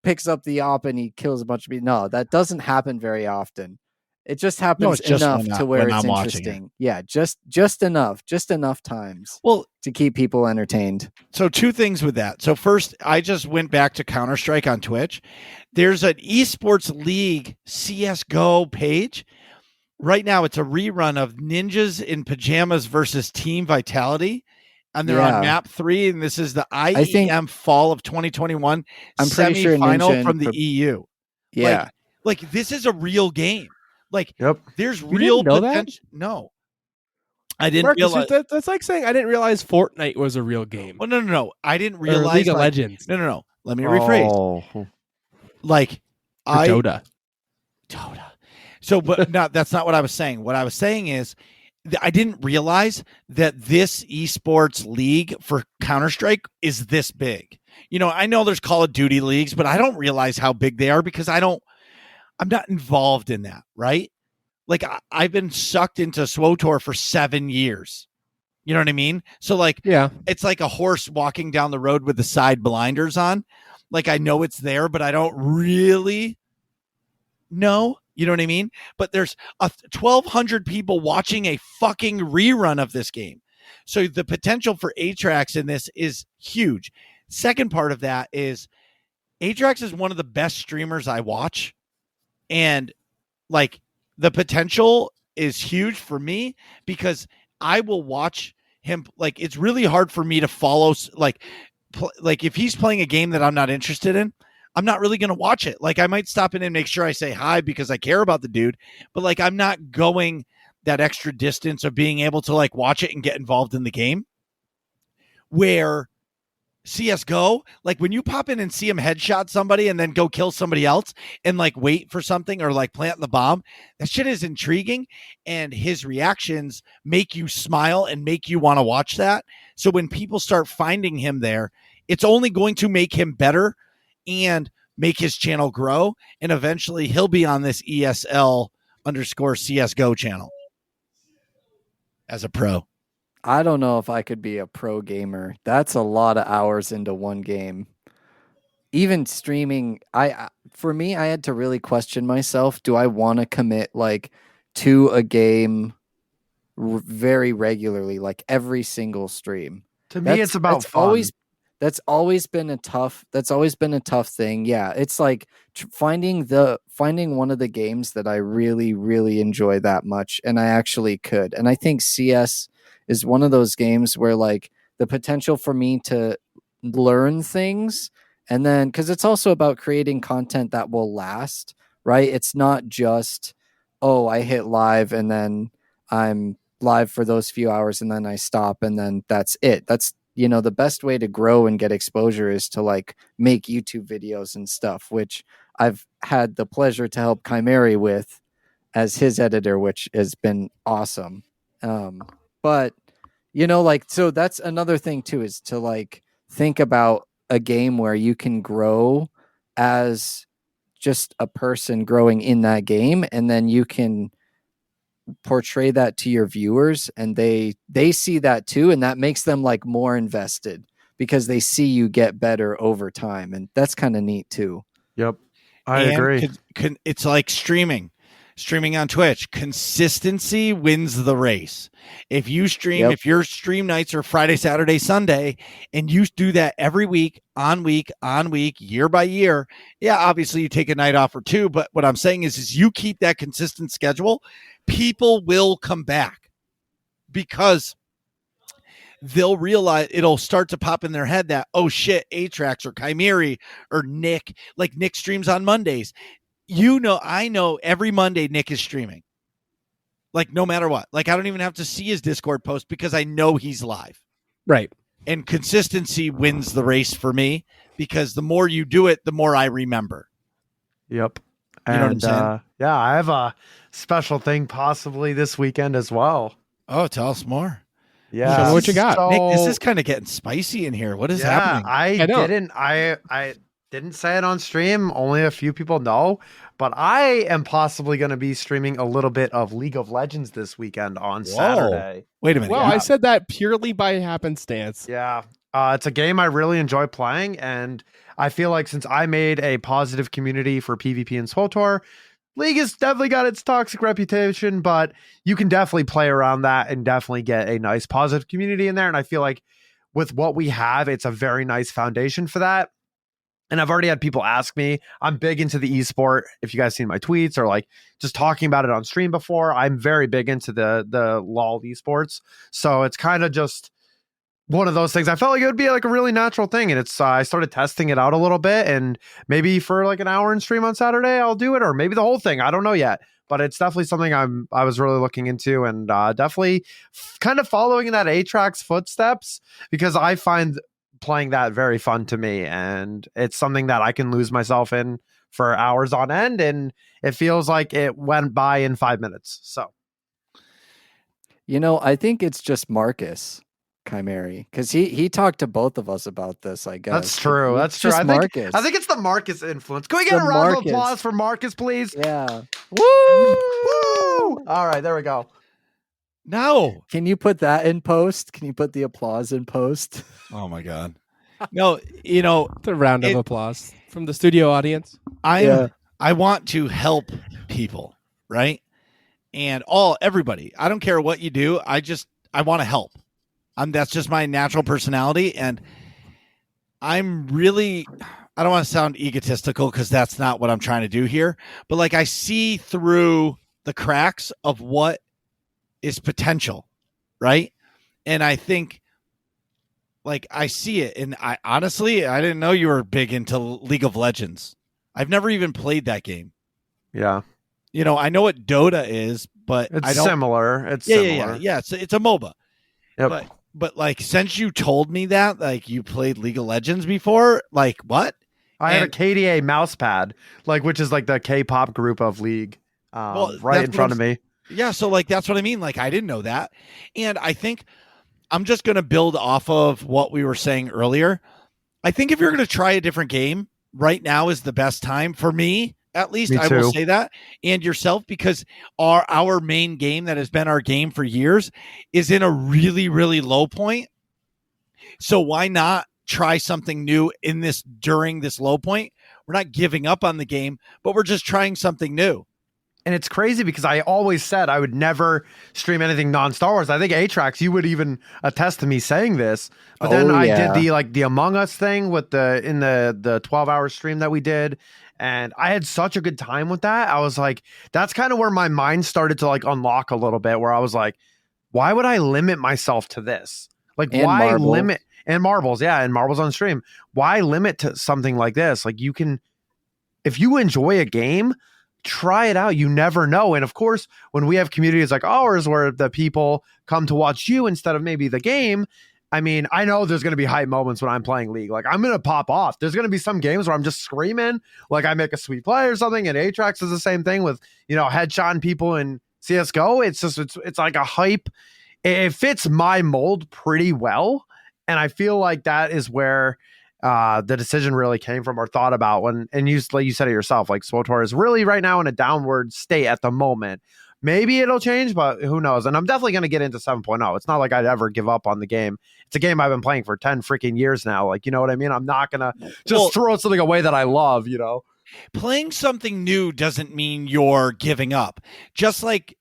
picks up the op and he kills a bunch of people. No, that doesn't happen very often. It just happens it's just enough when to where when it's I'm watching it. interesting. Yeah, just enough times Well, to keep people entertained. so two things with that. So first, I just went back to Counter-Strike on Twitch. There's an esports league CS:GO page. Right now, it's a rerun of Ninjas in Pajamas versus Team Vitality. And they're on Yeah. map 3, and this is the think- IEM fall of 2021 I'm pretty sure semi-final Ninja from the and EU. Yeah. Like this is a real game. Like Yep. there's You real didn't know that? potential. No, I didn't Marcus, realize. that's like saying I didn't realize Fortnite was a real game. Well, no. I didn't Or realize. League of like- Legends. No. Let me rephrase. Oh. Like Or Dota. Dota. So, but that's not what I was saying. What I was saying is, I didn't realize that this esports league for Counter-Strike is this big. I know there's Call of Duty leagues, but I don't realize how big they are because I'm not involved in that, right? Like I've been sucked into SWTOR for 7 years. You know what I mean? So like, Yeah. it's like a horse walking down the road with the side blinders on. Like I know it's there, but I don't really know. You know what I mean? But there's 1,200 people watching a fucking rerun of this game. So the potential for Atrax in this is huge. Second part of that is Atrax is one of the best streamers I watch. And like the potential is huge for me because I will watch him. Like it's really hard for me to follow. Like if he's playing a game that I'm not interested in, I'm not really going to watch it. Like I might stop in and make sure I say hi because I care about the dude, but like I'm not going that extra distance of being able to like watch it and get involved in the game. Where CSGO, like when you pop in and see him headshot somebody and then go kill somebody else and like wait for something or like plant the bomb, that shit is intriguing. And his reactions make you smile and make you want to watch that. So when people start finding him there, it's only going to make him better and make his channel grow. And eventually he'll be on this ESL_CSGO channel as a pro. I don't know if I could be a pro gamer. That's a lot of hours into one game. Even streaming, for me, I had to really question myself. Do I want to commit like to a game very regularly, like every single stream? To me, it's about fun. That's always been a tough thing. Yeah, it's like finding one of the games that I really, really enjoy that much, and I actually could. And I think CS is one of those games where like the potential for me to learn things, and then because it's also about creating content that will last, right? It's not just, oh, I hit live and then I'm live for those few hours and then I stop and then that's it. That's, the best way to grow and get exposure is to like make YouTube videos and stuff, which I've had the pleasure to help Kymeri with as his editor, which has been awesome. But so that's another thing too, is to like think about a game where you can grow as just a person growing in that game, and then you can portray that to your viewers and they see that too, and that makes them like more invested because they see you get better over time, and that's kind of neat too. Yep, I agree. It's like streaming on Twitch. Consistency wins the race. If you stream, if your stream nights are Friday, Saturday, Sunday, and you do that every week, on week, year by year, yeah, obviously you take a night off or two. But what I'm saying is you keep that consistent schedule, people will come back because they'll realize, it'll start to pop in their head that, oh shit, Atrax or Kymeri or Nick, like Nick streams on Mondays. I know every Monday Nick is streaming. Like no matter what. Like I don't even have to see his Discord post because I know he's live. Right. And consistency wins the race for me because the more you do it, the more I remember. Yep. You know what I'm saying? Yeah, I have a special thing possibly this weekend as well. Oh, tell us more. Yeah. Show me what you got. So, Nick, this is kind of getting spicy in here. What is happening? I didn't say it on stream. Only a few people know, but I am possibly going to be streaming a little bit of League of Legends this weekend on Saturday. Wait a minute. Well, I said that purely by happenstance. Yeah. It's a game I really enjoy playing, and I feel like since I made a positive community for PvP and SWTOR, League has definitely got its toxic reputation, but you can definitely play around that and definitely get a nice positive community in there. And I feel like with what we have, it's a very nice foundation for that. And I've already had people ask me, I'm big into the esport. If you guys seen my tweets or like just talking about it on stream before, I'm very big into the LOL esports. So it's kind of just one of those things. I felt like it would be like a really natural thing. And it's, I started testing it out a little bit, and maybe for like an hour in stream on Saturday, I'll do it, or maybe the whole thing. I don't know yet, but it's definitely something I was really looking into, and definitely kind of following in that Atrax footsteps, because I find playing that very fun to me, and it's something that I can lose myself in for hours on end, and it feels like it went by in 5 minutes. So I think it's just Marcus Kymeri, because he talked to both of us about this. I guess That's true. It's That's true. just Marcus. I think it's the Marcus influence. Can we It's get the a round of Marcus. applause for Marcus, please? Yeah. Woo! All right, there we go. No. Can you put that in post? Can you put the applause in post? Oh my God. No, The round of applause from the studio audience. I want to help people, right? And everybody. I don't care what you do. I want to help. That's just my natural personality, and I'm really, I don't want to sound egotistical because that's not what I'm trying to do here, but like I see through the cracks of what is potential, right? And I think like I see it, and I honestly I didn't know you were big into League of Legends. I've never even played that game. Yeah. I know what Dota is, but It's I don't. similar. It's similar. Yeah. It's a MOBA. Yep. But like since you told me that like you played League of Legends before, like what? I had a KDA mouse pad, which is like the K-pop group of League, right in front of me. Yeah, so like that's what I mean. Like I didn't know that, and I think I'm just going to build off of what we were saying earlier. I think if you're going to try a different game, right now is the best time for me. At least Me I will too. say that, and yourself, because our main game that has been our game for years is in a really, really low point. So why not try something new during this low point? We're not giving up on the game, but we're just trying something new. And it's crazy because I always said I would never stream anything non-Star Wars. I think Atrax, you would even attest to me saying this. But then I did the Among Us thing with the 12-hour stream that we did. And I had such a good time with that. I was like, that's kind of where my mind started to like unlock a little bit, where I was like, why would I limit myself to this? Like, And why marbles. limit and marbles? Yeah, and marbles on stream. Why limit to something like this? Like, you can, if you enjoy a game, try it out. You never know. And of course, when we have communities like ours where the people come to watch you instead of maybe the game, I mean, I know there's going to be hype moments when I'm playing League. Like, I'm going to pop off. There's going to be some games where I'm just screaming, like I make a sweet play or something. And Atrax is the same thing with, headshotting people in CSGO. It's just, it's like a hype. It fits my mold pretty well. And I feel like that is where the decision really came from, or thought about when, and you said it yourself, like SWTOR is really right now in a downward state at the moment. Maybe it'll change, but who knows? And I'm definitely going to get into 7.0. It's not like I'd ever give up on the game. It's a game I've been playing for 10 freaking years now. Like, you know what I mean? I'm not going to just throw something away that I love, Playing something new doesn't mean you're giving up. Just like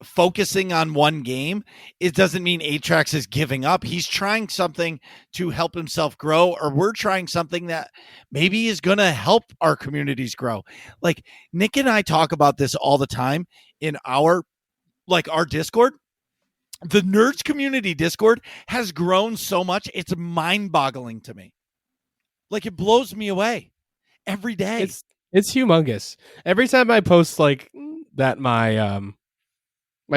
focusing on one game, it doesn't mean Atrax is giving up. He's trying something to help himself grow, or we're trying something that maybe is going to help our communities grow. Like Nick and I talk about this all the time in our Discord. The Nerds Community Discord has grown so much. It's mind-boggling to me. Like it blows me away every day. It's humongous. Every time I post like that, my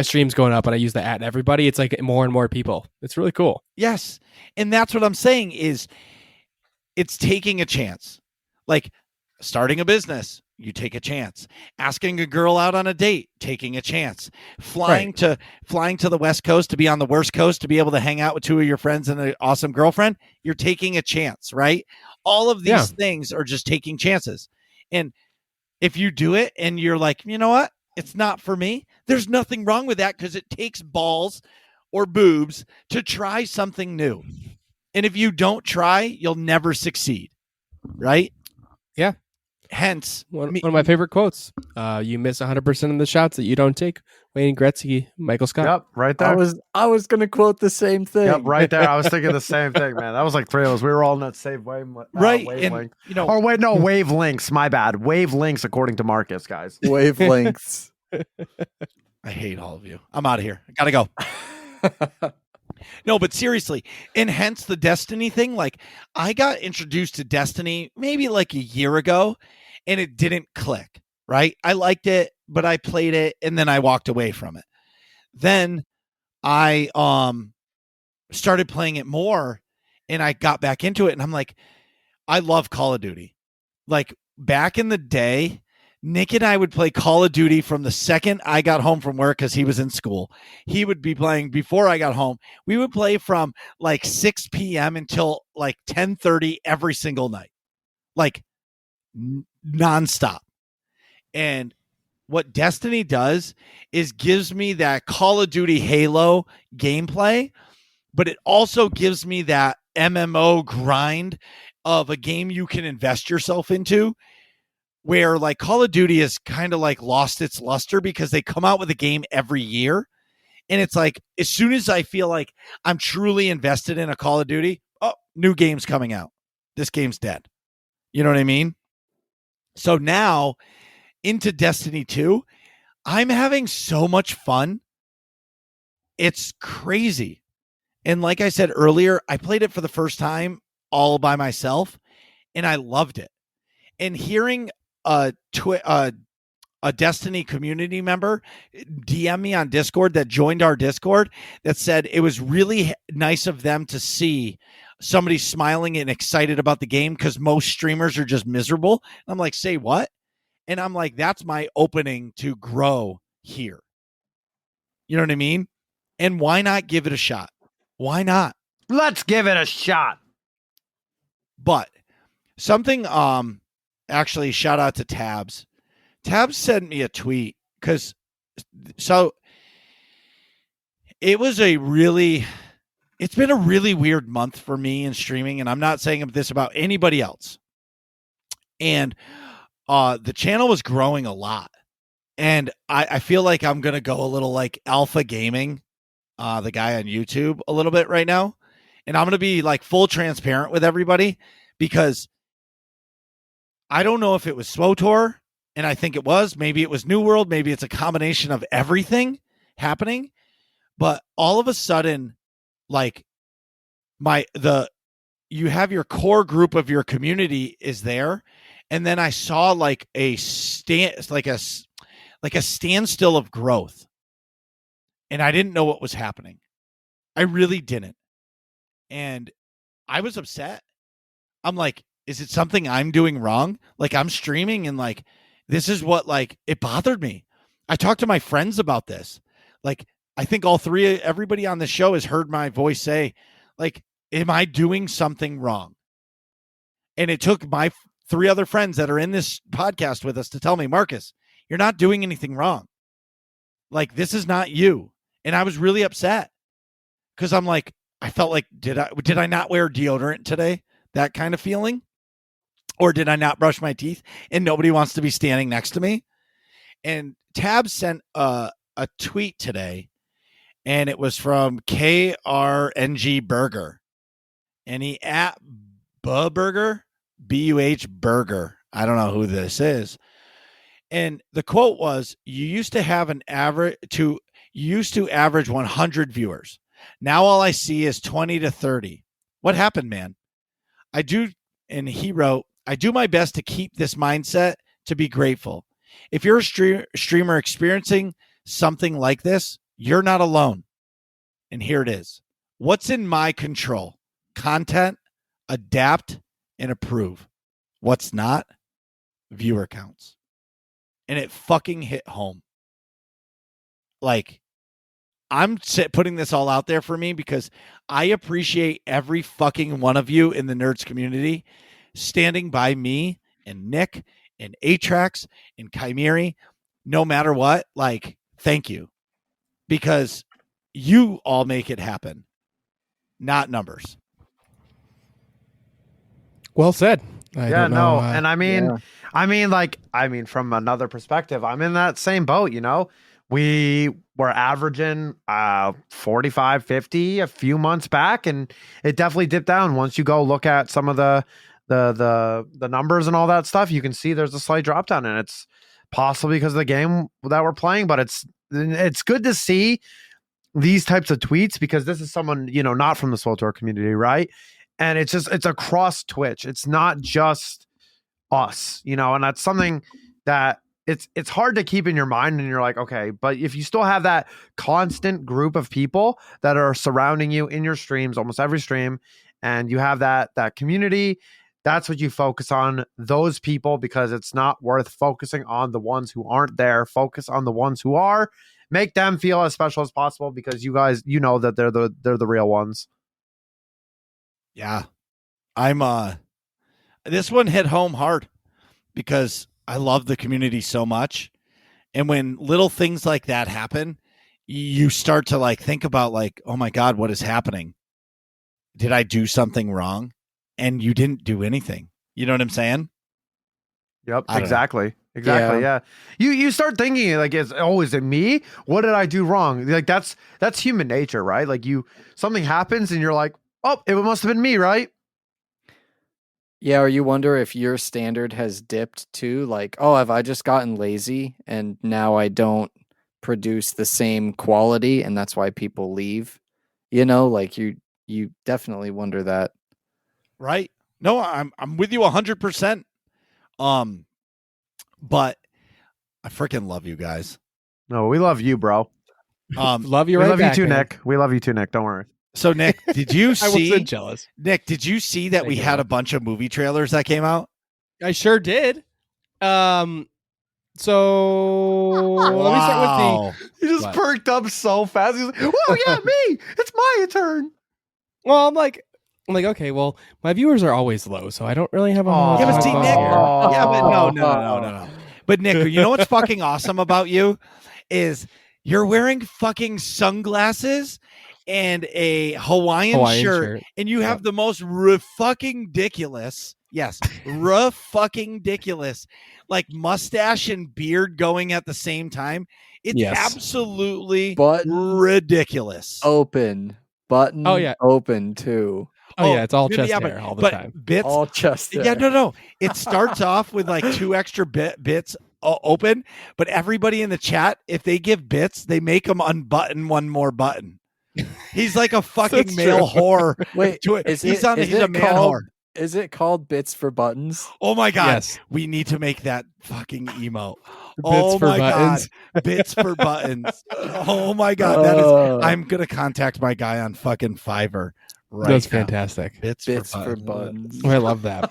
stream's going up and I use the @everybody, it's like more and more people. It's really cool. Yes. And that's what I'm saying is it's taking a chance. Like starting a business, you take a chance. Asking a girl out on a date, taking a chance. Flying to the West Coast to be on the worst coast to be able to hang out with two of your friends and an awesome girlfriend, you're taking a chance, right? All of these things are just taking chances. And if you do it and you're like, you know what? It's not for me. There's nothing wrong with that, because it takes balls or boobs to try something new. And if you don't try, you'll never succeed. Right? Yeah. Hence, one of my favorite quotes. You miss 100% of the shots that you don't take. Wayne Gretzky, Michael Scott. Yep, right there. I was going to quote the same thing. Yep, right there. I was thinking the same thing, man. That was like three of us. We were all in that same wavelength. And, wavelengths. My bad. Wavelengths, according to Marcus, guys. Wavelengths. I hate all of you. I'm out of here. I gotta go. No, but seriously, and hence the Destiny thing. Like, I got introduced to Destiny maybe like a year ago, and it didn't click, right? I liked it, but I played it, and then I walked away from it. Then I started playing it more, and I got back into it, and I'm like, I love Call of Duty. Like, back in the day, Nick and I would play Call of Duty from the second I got home from work because he was in school. He would be playing before I got home. We would play from like 6 p.m. until like 10:30 every single night, like nonstop. And what Destiny does is gives me that Call of Duty Halo gameplay, but it also gives me that MMO grind of a game you can invest yourself into, where like Call of Duty has kind of like lost its luster because they come out with a game every year. And it's like, as soon as I feel like I'm truly invested in a Call of Duty, oh, new game's coming out. This game's dead. You know what I mean? So now into Destiny 2, I'm having so much fun. It's crazy. And like I said earlier, I played it for the first time all by myself, and I loved it. And hearing a Destiny community member DM me on Discord that joined our Discord that said it was really nice of them to see somebody smiling and excited about the game because most streamers are just miserable. I'm like, say what? And I'm like, that's my opening to grow here. You know what I mean? And why not give it a shot? Why not? Let's give it a shot. But something, actually, shout out to Tabs. Tabs sent me a tweet because, so it was it's been a really weird month for me in streaming, and I'm not saying this about anybody else. And the channel was growing a lot, and I feel like I'm gonna go a little like Alpha Gaming, the guy on YouTube, a little bit right now, and I'm gonna be like full transparent with everybody because I don't know if it was SWTOR, and I think it was. Maybe it was New World. Maybe it's a combination of everything happening. But all of a sudden, like you have your core group of your community is there, and then I saw like a standstill of growth, and I didn't know what was happening. I really didn't, and I was upset. I'm like, is it something I'm doing wrong? Like, I'm streaming and like this is what, like, it bothered me. I talked to my friends about this. Like, I think everybody on the show has heard my voice say, like, am I doing something wrong? And it took my 3 other friends that are in this podcast with us to tell me, Marcus, you're not doing anything wrong. Like, this is not you. And I was really upset because I'm like, I felt like, did I not wear deodorant today? That kind of feeling. Or did I not brush my teeth and nobody wants to be standing next to me? And Tab sent a tweet today, and it was from KRNG Burger. And he at Burger, BUH Burger. I don't know who this is. And the quote was, you used to average 100 viewers. Now all I see is 20 to 30. What happened, man? And he wrote, I do my best to keep this mindset to be grateful. If you're a streamer experiencing something like this, you're not alone. And here it is. What's in my control? Content, adapt, and approve. What's not? Viewer counts. And it fucking hit home. Like, I'm putting this all out there for me because I appreciate every fucking one of you in the nerds community standing by me and Nick and Atrax and Kymeri, no matter what. Like, thank you, because you all make it happen, not numbers. Well said. And I mean, from another perspective, I'm in that same boat. You know, we were averaging 45, 50 a few months back, and it definitely dipped down. Once you go look at some of the numbers and all that stuff, you can see there's a slight drop down, and it's possibly because of the game that we're playing. But it's good to see these types of tweets because this is someone, you know, not from the SWTOR community, right? And it's across Twitch. It's not just us, you know, and that's something that it's hard to keep in your mind, and you're like, okay, but if you still have that constant group of people that are surrounding you in your streams, almost every stream, and you have that community That's what you focus on, those people, because it's not worth focusing on the ones who aren't there. Focus on the ones who are. Make them feel as special as possible, because you guys, you know that they're the real ones. Yeah. I'm this one hit home hard because I love the community so much. And when little things like that happen, you start to like think about like, oh my God, what is happening? Did I do something wrong? And you didn't do anything. You know what I'm saying? Yep, I don't exactly. Exactly. Yeah. You start thinking like, is it me? What did I do wrong? Like that's human nature, right? Like something happens and you're like, oh, it must have been me, right? Yeah, or you wonder if your standard has dipped too. Like, oh, have I just gotten lazy and now I don't produce the same quality and that's why people leave? You know, like you definitely wonder that. Right. No, I'm with you 100%. But I freaking love you guys. No, we love you, bro. Love you We right love back, you too, man. Nick. We love you too, Nick. Don't worry. So Nick, did you I see wasn't jealous. Nick, did you see that Thank we you, had bro. a bunch of movie trailers that came out? I sure did. So let me start with the. He just What? perked up so fast. He's like, "Oh yeah, me! It's my turn." Well, I'm like, okay, well, my viewers are always low, so I don't really have a whole lot Yeah, to but talk see, about Nick. here. Yeah, but no. But Nick, you know what's fucking awesome about you is you're wearing fucking sunglasses and a Hawaiian shirt, and you have the most fucking ridiculous. Yes, fucking ridiculous, like mustache and beard going at the same time. It's absolutely ridiculous. Open button. Oh, yeah. Open too. Oh yeah, it's all chest yeah, hair all the but time. Bits, All chest hair. yeah, no. It starts off with like 2 extra bits open, but everybody in the chat, if they give bits, they make them unbutton one more button. He's like a fucking male whore. Wait, he's a man whore. Is it called bits for buttons? Oh my God. Yes. We need to make that fucking emote. Bits for buttons. God. Bits for buttons. Oh my God. That is, I'm going to contact my guy on fucking Fiverr. Right. That's now. fantastic. Bits for buttons. I love that.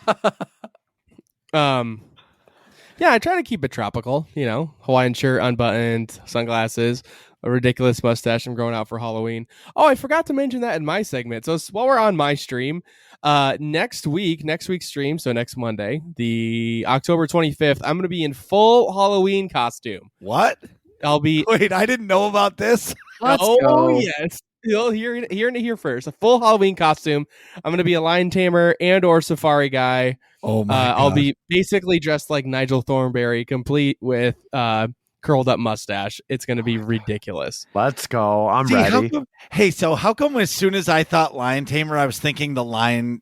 Yeah, I try to keep it tropical, you know, Hawaiian shirt, unbuttoned, sunglasses, a ridiculous mustache I'm growing out for Halloween. Oh, I forgot to mention that in my segment. So while we're on my stream, next week's stream, so next Monday, the October 25th, I'm going to be in full Halloween costume. What? I'll be... Wait, I didn't know about this. Let's go. Yes. You'll hear it here first. A full Halloween costume. I'm going to be a lion tamer and or safari guy. Oh my God. I'll be basically dressed like Nigel Thornberry, complete with curled up mustache. It's going to be ridiculous. Let's go. I'm ready. How come as soon as I thought lion tamer, I was thinking the Lion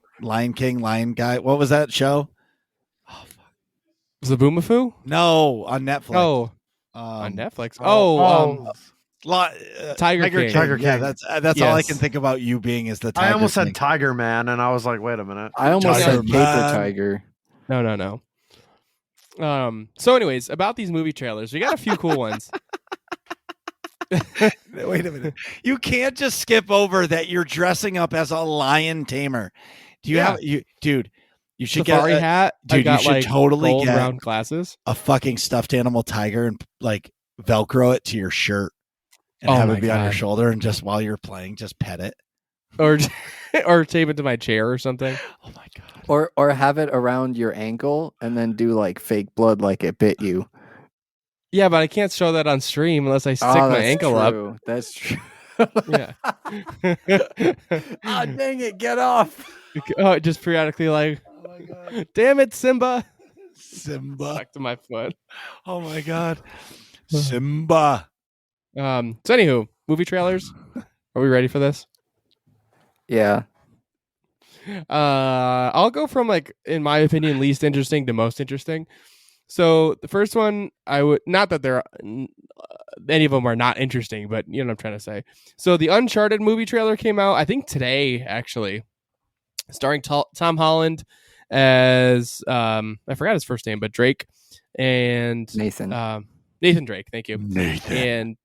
King, lion guy. What was that show? Oh, fuck. Was it Boomafoo? No, on Netflix. Oh, on Netflix. Tiger King. Tiger King. Yeah, that's all I can think about you being is the Tiger I almost King. said Tiger Man, and I was like, wait a minute. I almost said Tiger paper Man. tiger. No. So anyways, about these movie trailers, we got a few cool ones. Wait a minute. You can't just skip over that you're dressing up as a lion tamer. Do you have dude? You should Safari get hat. Dude, I got, you should like, totally gold get round glasses. a fucking stuffed animal tiger and like Velcro it to your shirt and Oh have my it be on your God. shoulder, and just while you're playing, just pet it. Or tape it to my chair or something. Oh my God. Or have it around your ankle and then do like fake blood like it bit you. Yeah, but I can't show that on stream unless I stick my ankle up. That's true. Yeah. Ah, dang it, get off. Oh, just periodically like, Oh my God. damn it, Simba. Simba. Stuck to my foot. Oh my God. Simba. So anywho, movie trailers. Are we ready for this? Yeah. I'll go from, like, in my opinion, least interesting to most interesting. So the first one, I would not that they're any of them are not interesting, but you know what I'm trying to say. So the Uncharted movie trailer came out, I think today, actually, starring Tom Holland as I forgot his first name, but Drake and Nathan. Nathan Drake. Thank you. Nathan. And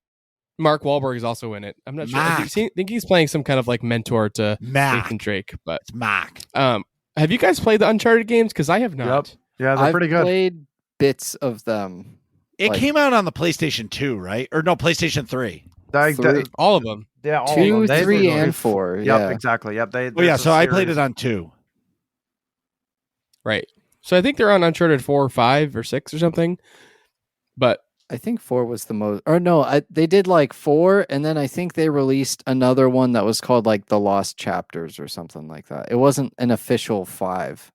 Mark Wahlberg is also in it. I'm not sure. Mac. I think he's playing some kind of like mentor to Mac. Nathan Drake, but It's Mac. I Have you guys played the Uncharted games? Because I have not. Yeah, they're I've pretty good. played bits of them. It Like, came out on the PlayStation 2, right? Or no, PlayStation 3. Like, three- All of them. yeah, all of 2, them. 3, and 4. Yep, Yeah. exactly. Yep. Oh yeah, so I played it on 2. Right. So I think they're on Uncharted 4 or 5 or 6 or something. But I think 4 was the most. Or no, they did like 4, and then I think they released another one that was called like The Lost Chapters or something like that. It wasn't an official 5.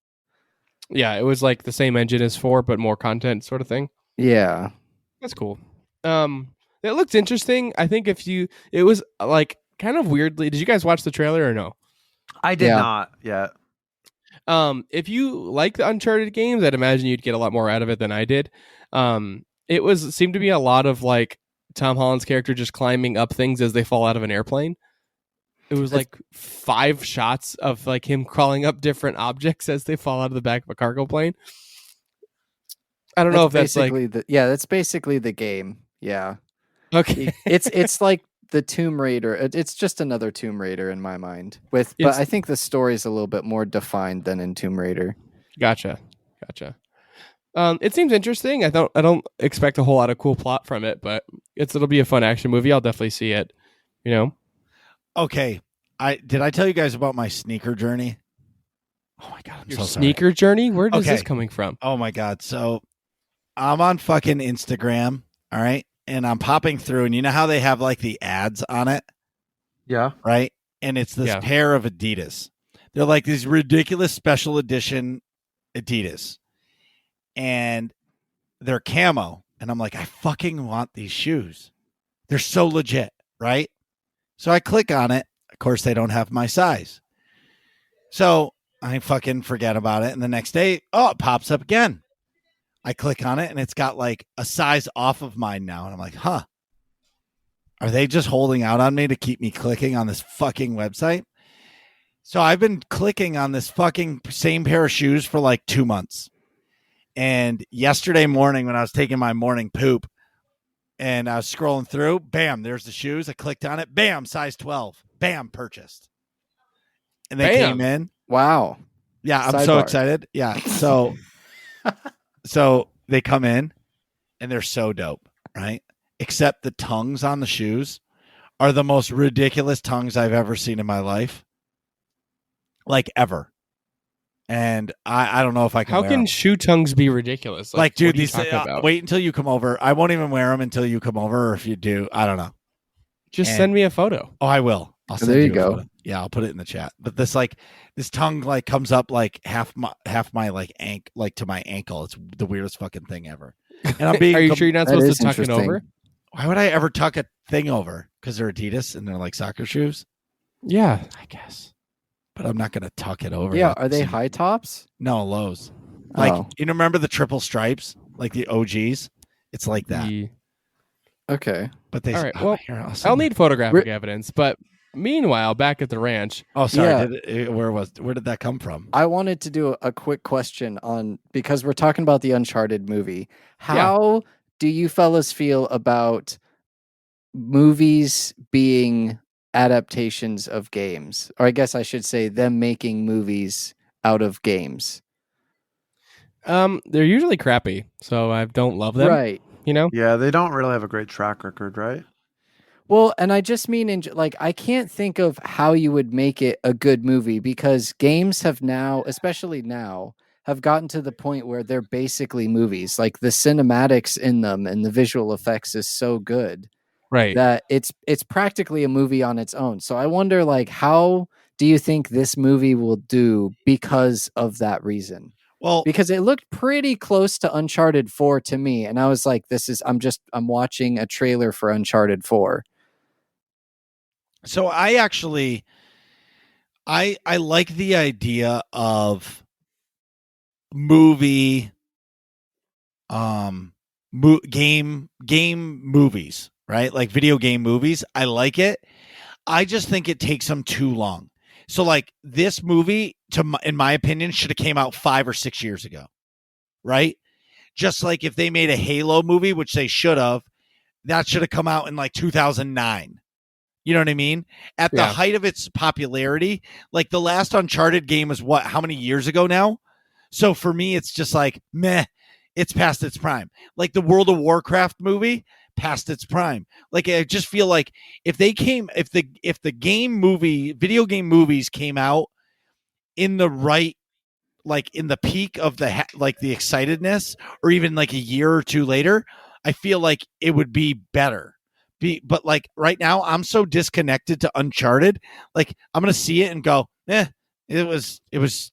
yeah, it was like the same engine as 4, but more content sort of thing. Yeah. That's cool. It looked interesting. I think it was like kind of weirdly. Did you guys watch the trailer or no? I did Yeah. not yet. If you like the Uncharted games, I'd imagine you'd get a lot more out of it than I did. It seemed to be a lot of like Tom Holland's character just climbing up things as they fall out of an airplane. It was like 5 shots of like him crawling up different objects as they fall out of the back of a cargo plane. I don't know if that's like that's basically the game. Yeah. okay. It's like the Tomb Raider. It's just another Tomb Raider in my mind. But I think the story is a little bit more defined than in Tomb Raider. Gotcha. It seems interesting. I don't expect a whole lot of cool plot from it, but it'll be a fun action movie. I'll definitely see it. You know. Okay. Did I tell you guys about my sneaker journey? Oh my god, I'm Your so sorry. sneaker journey? Where is this Okay. coming from? Oh my god. So I'm on fucking Instagram, all right? And I'm popping through, and you know how they have like the ads on it, Yeah. right? And it's this Yeah. pair of Adidas. They're like these ridiculous special edition Adidas. And they're camo. And I'm like, I fucking want these shoes. They're so legit, right? So I click on it. Of course, they don't have my size. So I fucking forget about it. And the next day, it pops up again. I click on it, and it's got like a size off of mine now. And I'm like, huh. Are they just holding out on me to keep me clicking on this fucking website? So I've been clicking on this fucking same pair of shoes for like 2 months. And yesterday morning when I was taking my morning poop and I was scrolling through, bam, there's the shoes. I clicked on it. Bam, size 12. Bam, purchased. And they Bam. came in. Wow. Yeah, I'm so Sidebar. excited. Yeah. So they come in and they're so dope, right? Except the tongues on the shoes are the most ridiculous tongues I've ever seen in my life. Like ever. And I don't know if I can How wear can 'em. shoe tongues be ridiculous? Like, what dude, are you these talking about? wait until you come over. I won't even wear them until you come over, or if you do, I don't know. Just and- send me a photo. Oh, I will. I'll send There you a go. photo. Yeah, I'll put it in the chat. But this tongue like comes up like half my like like to my ankle. It's the weirdest fucking thing ever. And I'm being Are you sure you're not That supposed is to tuck it interesting. over? Why would I ever tuck a thing over? Because they're Adidas and they're like soccer shoes. Yeah, I guess. But I'm not gonna tuck it over. Yeah, That are they seems- high tops? No, lows. Like Oh. you remember the triple stripes, like the OGs. It's like that. Yeah. Okay. But they. All right, well, here, I'll send need photographic evidence. But meanwhile, back at the ranch, Oh, sorry. Yeah. Where did that come from? I wanted to do a quick question on because we're talking about the Uncharted movie. How do you fellas feel about movies being adaptations of games? Or I guess I should say them making movies out of games. they're usually crappy, so I don't love them. Right. You know, Yeah, they don't really have a great track record, right? Well, and I just mean like I can't think of how you would make it a good movie because games have now, especially now, have gotten to the point where they're basically movies. Like the cinematics in them and the visual effects is so good right? that it's practically a movie on its own. So I wonder like how do you think this movie will do because of that reason? Well, Because it looked pretty close to Uncharted 4 to me and I was like I'm watching a trailer for Uncharted 4. so I actually, I like the idea of movie, game movies, right? Like video game movies. I like it. I just think it takes them too long. So like this movie, in my opinion, should have came out 5 or 6 years ago, right? Just like if they made a Halo movie, which they should have, that should have come out in like 2009. You know what I mean? At the Yeah. height of its popularity, like the last Uncharted game was what? How many years ago now? So for me, it's just like meh. It's past its prime. Like the World of Warcraft movie, past its prime. Like I just feel like if the video game movies came out in the right, like in the peak of the like the excitedness, or even like a year or two later, I feel like it would be better. But like right now, I'm so disconnected to Uncharted. Like I'm gonna see it and go, it was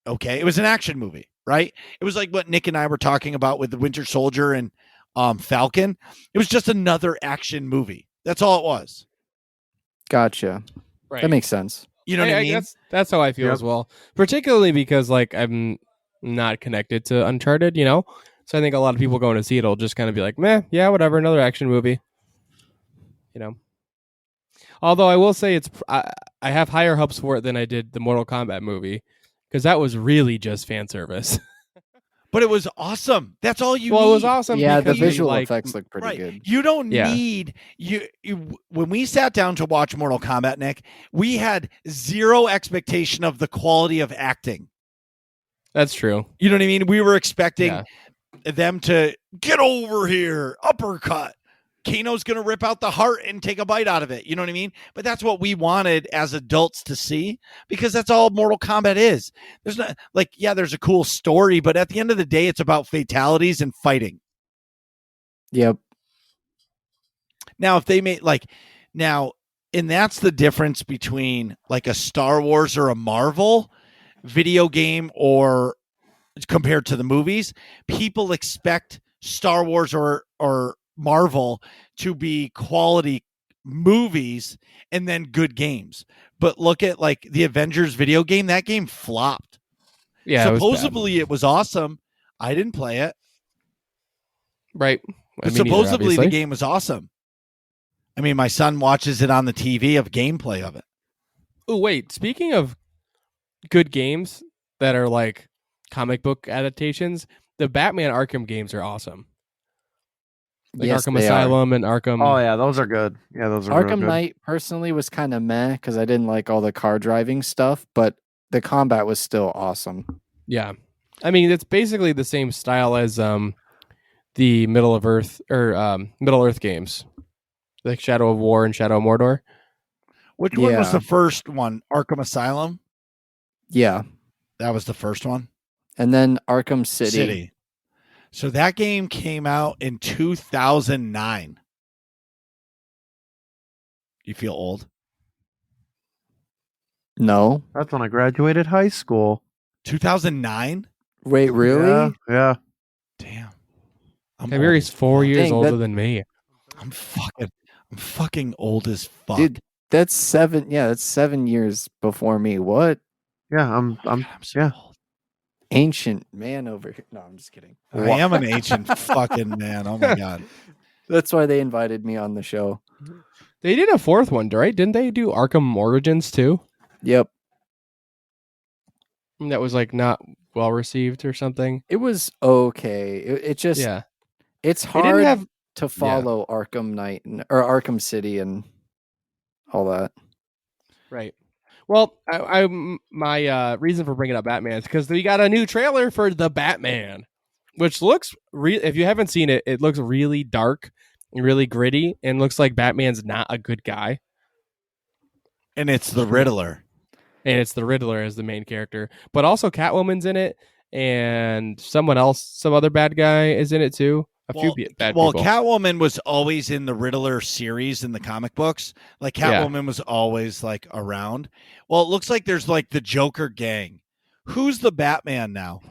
okay. It was an action movie, right? It was like what Nick and I were talking about with the Winter Soldier and Falcon. It was just another action movie. That's all it was. Gotcha. Right. That makes sense. You know what I mean? That's how I feel Yep. as well. Particularly because like I'm not connected to Uncharted, you know? So I think a lot of people going to see it will just kind of be like, meh, yeah, whatever, another action movie. You know? Although I will say I have higher hopes for it than I did the Mortal Kombat movie, because that was really just fan service. But it was awesome. That's all you need. It was awesome. Yeah, the because visual like, effects look pretty Right. good. You don't Yeah. need you when we sat down to watch Mortal Kombat, Nick, we had zero expectation of the quality of acting. That's true. You know what I mean? We were expecting Yeah. them to get over here, uppercut. Kano's going to rip out the heart and take a bite out of it. You know what I mean? But that's what we wanted as adults to see, because that's all Mortal Kombat is. There's not like, yeah, there's a cool story, but at the end of the day, it's about fatalities and fighting. Yep. Now, if they made and that's the difference between like a Star Wars or a Marvel video game, or compared to the movies, people expect Star Wars or Marvel to be quality movies and then good games. But look at like the Avengers video game, that game flopped. Yeah. Supposedly it was awesome. I didn't play it. Right. But supposedly the game was awesome. I mean, my son watches it on the TV of gameplay of it. Oh, wait. Speaking of good games that are like comic book adaptations, the Batman Arkham games are awesome. Like Yes, Arkham they are. Asylum and Arkham. Oh yeah, those are good. Yeah, those are real Arkham good. Knight personally was kind of meh because I didn't like all the car driving stuff, but the combat was still awesome. Yeah. I mean, it's basically the same style as the Middle Earth games, like Shadow of War and Shadow of Mordor. Which one was Yeah. the first one? Arkham Asylum? Yeah. That was the first one? And then Arkham City. So that game came out in 2009. You feel old? No. That's when I graduated high school. 2009? Wait, really? Yeah. Damn. I'm Kymeri's 4 years Dang, older that- than me. I'm fucking old as fuck. Dude, that's 7 years before me. What? Yeah. I'm so yeah. old. Ancient man over here. No, I'm just kidding. I am an ancient fucking man. Oh my god. That's why they invited me on the show. They did a fourth one, right? Didn't they do Arkham Origins too? Yep. And that was like not well received or something. It was okay. It just Yeah. it's They hard didn't have to follow Arkham Knight or Arkham City and all that. right. Well, my reason for bringing up Batman is because we got a new trailer for the Batman, which looks if you haven't seen it, it looks really dark and really gritty, and looks like Batman's not a good guy, And it's the Riddler. and it's the Riddler as the main character, but also Catwoman's in it, and some other bad guy is in it too. Few bad Well, people. Catwoman was always in the Riddler series in the comic books. Like Catwoman was always like around. Well, it looks like there's like the Joker gang. Who's the Batman now?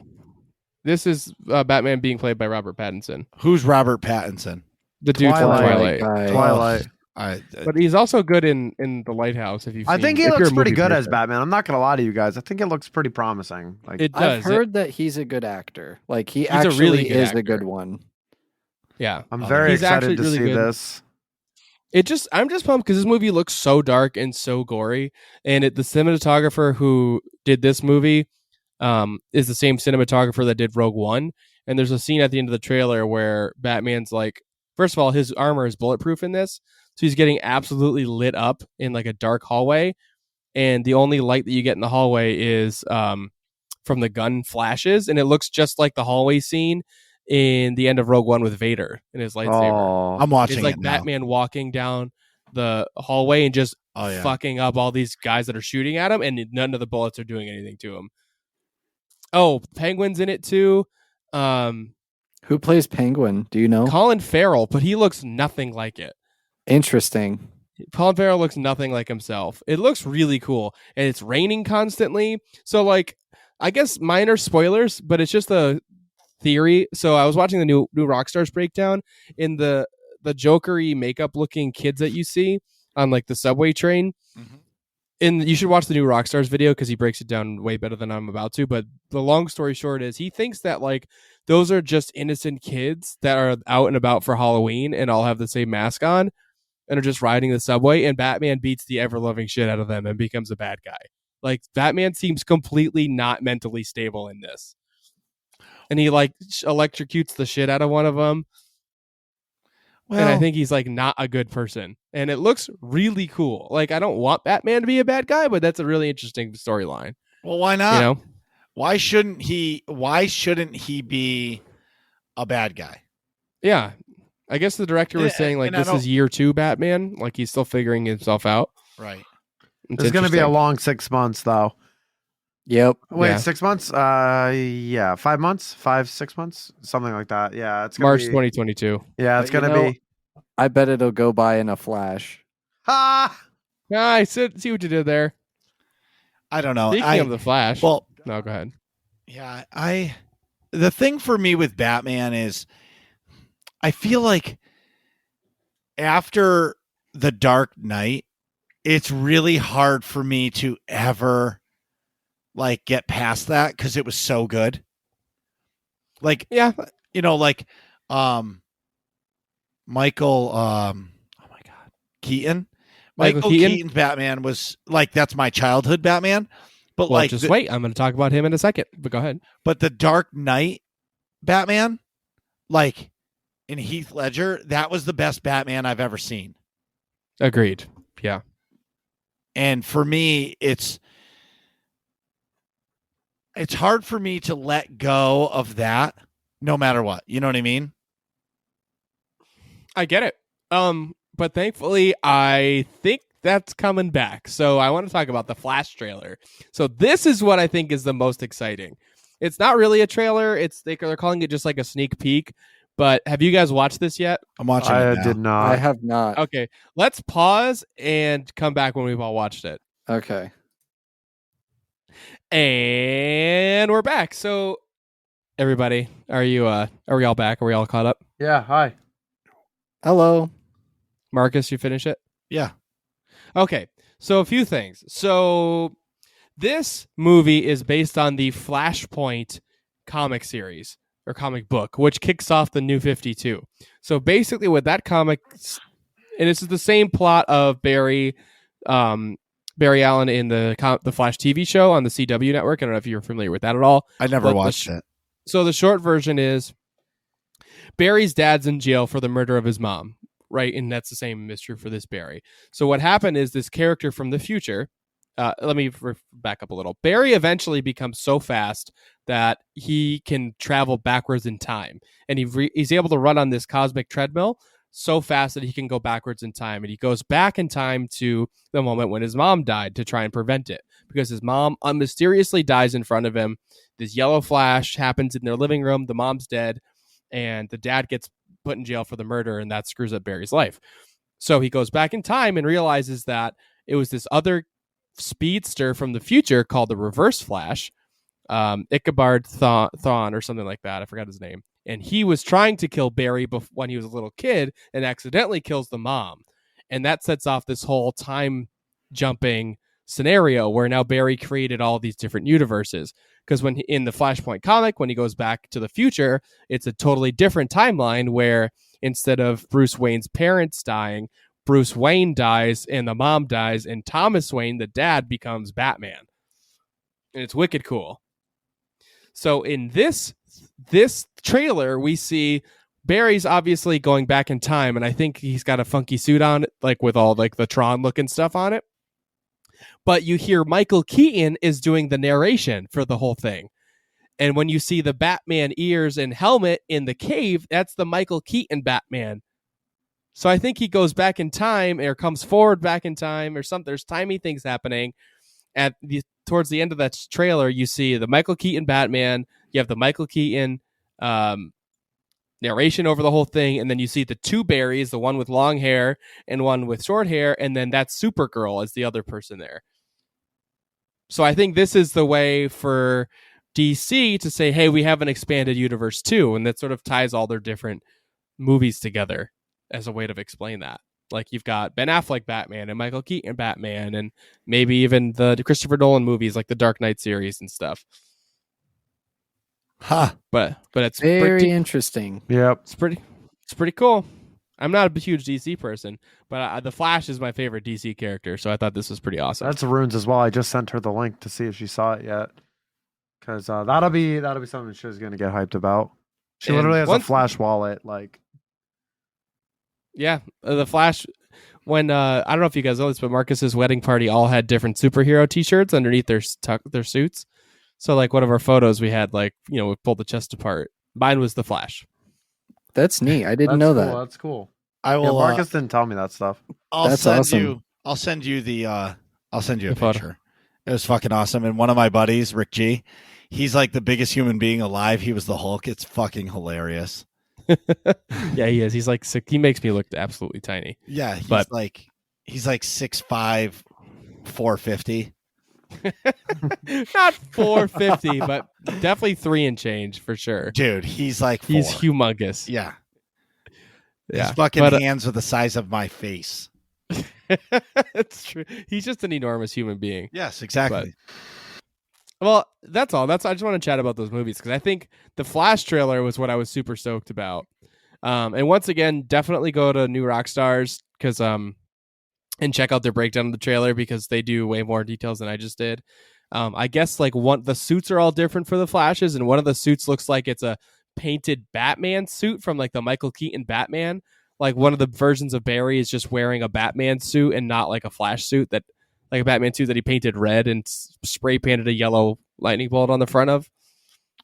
This is Batman being played by Robert Pattinson, Who's Robert Pattinson? the dude from Twilight. Twilight. Guy. Twilight. But he's also good in The Lighthouse. If you've I seen, think he if you're looks a pretty movie good as person. Batman. I'm not gonna lie to you guys. I think it looks pretty promising. Like It I've does. heard that he's a good actor. Like he He's a actually really good is actor. a good one. Yeah. I'm very He's actually excited to really see good. this. I'm just pumped because this movie looks so dark and so gory, and the cinematographer who did this movie is the same cinematographer that did Rogue One. And there's a scene at the end of the trailer where Batman's like, first of all, his armor is bulletproof in this, So he's getting absolutely lit up in like a dark hallway, and the only light that you get in the hallway is from the gun flashes, and it looks just like the hallway scene in the end of Rogue One with Vader and his lightsaber. Oh, I'm watching It's like it now. Batman walking down the hallway and just Oh, yeah. fucking up all these guys that are shooting at him, and none of the bullets are doing anything to him. Oh, Penguin's in it too. Who plays Penguin? Do you know? Colin Farrell, but he looks nothing like it. Interesting. Colin Farrell looks nothing like himself. It looks really cool, and it's raining constantly. So, like, I guess minor spoilers, but it's just a theory. So, I was watching the new Rockstars breakdown in the Jokery makeup looking kids that you see on like the subway train. And you should watch the new Rockstars video because he breaks it down way better than I'm about to. But the long story short is he thinks that like those are just innocent kids that are out and about for Halloween and all have the same mask on and are just riding the subway, and Batman beats the ever-loving shit out of them and becomes a bad guy. Like, Batman seems completely not mentally stable in this. And he like electrocutes the shit out of one of them. Well, And I think he's like not a good person. And it looks really cool. Like, I don't want Batman to be a bad guy, but that's a really interesting storyline. well, why not? You know? Why shouldn't he be a bad guy? Yeah. I guess the director was saying like and I this is year 2 Batman. Like he's still figuring himself out. Right. it's going to be a long 6 months, though. Yep. Wait, Yeah. 6 months? Yeah, 5 months, 6 months, something like that. Yeah, it's gonna March be, 2022. Yeah, it's But you gonna know- be. I bet it'll go by in a flash. Ha! Yeah, I see what you did there. I don't know. Speaking of the Flash. well, No, go ahead. yeah, the thing for me with Batman is I feel like after The Dark Knight, it's really hard for me to ever like get past that because it was so good. Like, Yeah. you know, like Michael oh my god, Keaton. Michael Michael Keaton? Keaton's Batman was like, that's my childhood Batman. But Well, like just wait. I'm going to talk about him in a second. But go ahead. but the Dark Knight Batman, like in Heath Ledger, that was the best Batman I've ever seen. Agreed. Yeah. And for me, it's hard for me to let go of that no matter what. You know what I mean? I get it. But thankfully, I think that's coming back. So I want to talk about the Flash trailer. So this is what I think is the most exciting. It's not really a trailer. They're calling it just like a sneak peek. But have you guys watched this yet? I'm watching I it now. did not. I have not. Okay, let's pause and come back when we've all watched it. Okay. And we're back. So everybody, are we all back? Are we all caught up? Yeah, hi. Hello. Marcus, you finish it? Yeah. Okay, so a few things. So this movie is based on the Flashpoint comic series or comic book, which kicks off the New 52. So basically with that comic, and this is the same plot of Barry Allen in the Flash TV show on the CW network. I don't know if you're familiar with that at all. I never But watched it. So the short version is Barry's dad's in jail for the murder of his mom, right? And that's the same is true for this Barry. So what happened is this character from the future, let me back up a little. Barry eventually becomes so fast that he can travel backwards in time. And he's able to run on this cosmic treadmill so fast that he can go backwards in time. And he goes back in time to the moment when his mom died to try and prevent it. Because his mom mysteriously dies in front of him. This yellow flash happens in their living room. The mom's dead. And the dad gets put in jail for the murder, and that screws up Barry's life. So he goes back in time and realizes that it was this other speedster from the future called the Reverse Flash, Ichabod Thawne or something like that. I forgot his name. And he was trying to kill Barry when he was a little kid and accidentally kills the mom. And that sets off this whole time jumping scenario where now Barry created all these different universes. Because when in the Flashpoint comic, when he goes back to the future, it's a totally different timeline where instead of Bruce Wayne's parents dying, Bruce Wayne dies and the mom dies, and Thomas Wayne, the dad, becomes Batman. And it's wicked cool. So in this trailer, we see Barry's obviously going back in time, and I think he's got a funky suit on, like with all like the Tron looking stuff on it. But you hear Michael Keaton is doing the narration for the whole thing. And when you see the Batman ears and helmet in the cave, that's the Michael Keaton Batman. So I think he goes back in time or comes forward back in time or something. There's timey things happening. Towards the end of that trailer, you see the Michael Keaton Batman. You have the Michael Keaton narration over the whole thing. And then you see the two Barrys, the one with long hair and one with short hair. And then that's Supergirl as the other person there. So I think this is the way for DC to say, hey, we have an expanded universe too. And that sort of ties all their different movies together as a way to explain that. Like you've got Ben Affleck Batman and Michael Keaton Batman and maybe even the Christopher Nolan movies like the Dark Knight series and stuff. But it's very interesting. Yep. It's pretty cool. I'm not a huge DC person, but the Flash is my favorite DC character, so I thought this was pretty awesome. That's Runes as well. I just sent her the link to see if she saw it yet, because that'll be something she's gonna get hyped about. She literally has a Flash wallet, like. Yeah, the Flash. When I don't know if you guys know this, but Marcus's wedding party all had different superhero T-shirts underneath their suits. So like one of our photos, we had like we pulled the chest apart. Mine was the Flash. That's neat. I didn't know that. That's cool. I will. Marcus didn't tell me that stuff. I'll That's send awesome. you. I'll send you a photo. picture. It was fucking awesome. And one of my buddies, Rick G, he's like the biggest human being alive. He was the Hulk. It's fucking hilarious. Yeah, he is. He's like sick. He makes me look absolutely tiny. Yeah, he's like 6'5", 450. Not 450, but definitely 3 and change for sure. Dude, he's like 4. He's humongous. Yeah. Yeah. His fucking hands are the size of my face. It's true. He's just an enormous human being. Yes, exactly. Well, that's all. I just want to chat about those movies because I think the Flash trailer was what I was super stoked about. And once again, definitely go to New Rockstars because and check out their breakdown of the trailer because they do way more details than I just did. I guess like the suits are all different for the Flashes, and one of the suits looks like it's a painted Batman suit from like the Michael Keaton Batman. Like one of the versions of Barry is just wearing a Batman suit and not like a Flash suit like a Batman suit that he painted red and spray painted a yellow lightning bolt on the front of.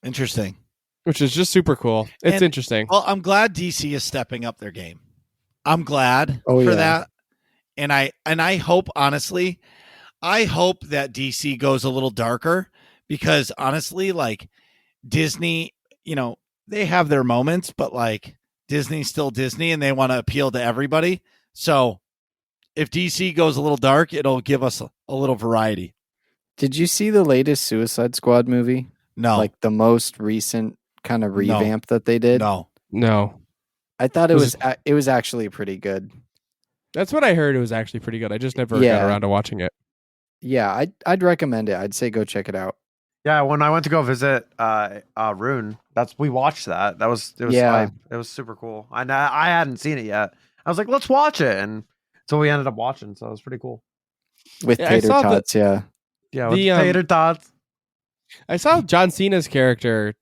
Interesting. Which is just super cool. It's interesting. Well, I'm glad DC is stepping up their game. I'm glad for that. And I hope, honestly, that DC goes a little darker because honestly, like Disney, they have their moments, but like Disney's still Disney and they want to appeal to everybody. So if DC goes a little dark, it'll give us a little variety. Did you see the latest Suicide Squad movie? No. Like the most recent kind of revamp that they did? No. I thought it was actually pretty good. That's what I heard. It was actually pretty good. I just never got around to watching it. Yeah, I'd recommend it. I'd say go check it out. Yeah, when I went to go visit Rune, we watched that. It was hype. It was super cool. I hadn't seen it yet. I was like, let's watch it, and so we ended up watching. So it was pretty cool. With tater tots, yeah, with tater tots. I saw John Cena's character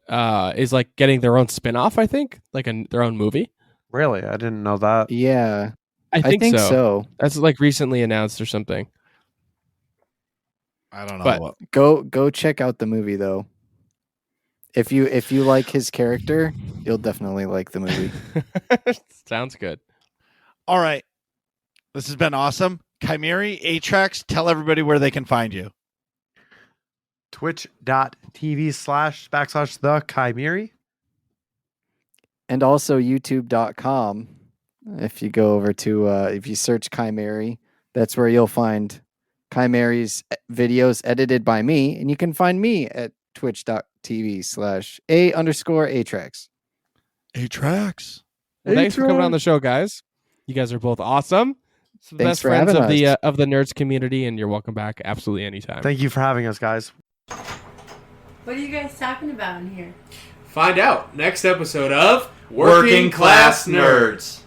is like getting their own spin-off, I think, like their own movie. Really, I didn't know that. Yeah, I think so. That's like recently announced or something. I don't know. But go check out the movie though. If you like his character, you'll definitely like the movie. Sounds good. All right. This has been awesome. Kymeri, Atrax, tell everybody where they can find you. Twitch.tv// the Kymeri. And also youtube.com. If you go over to if you search Kymeri, that's where you'll find Kymeri's videos edited by me, and you can find me at twitch.tv/A_Atrax. Atrax. Well, thanks for coming on the show, guys. You guys are both awesome. Some Thanks best for friends having us. of the nerds community, and you're welcome back absolutely anytime. Thank you for having us, guys. What are you guys talking about in here? Find out next episode of Working Class Nerds.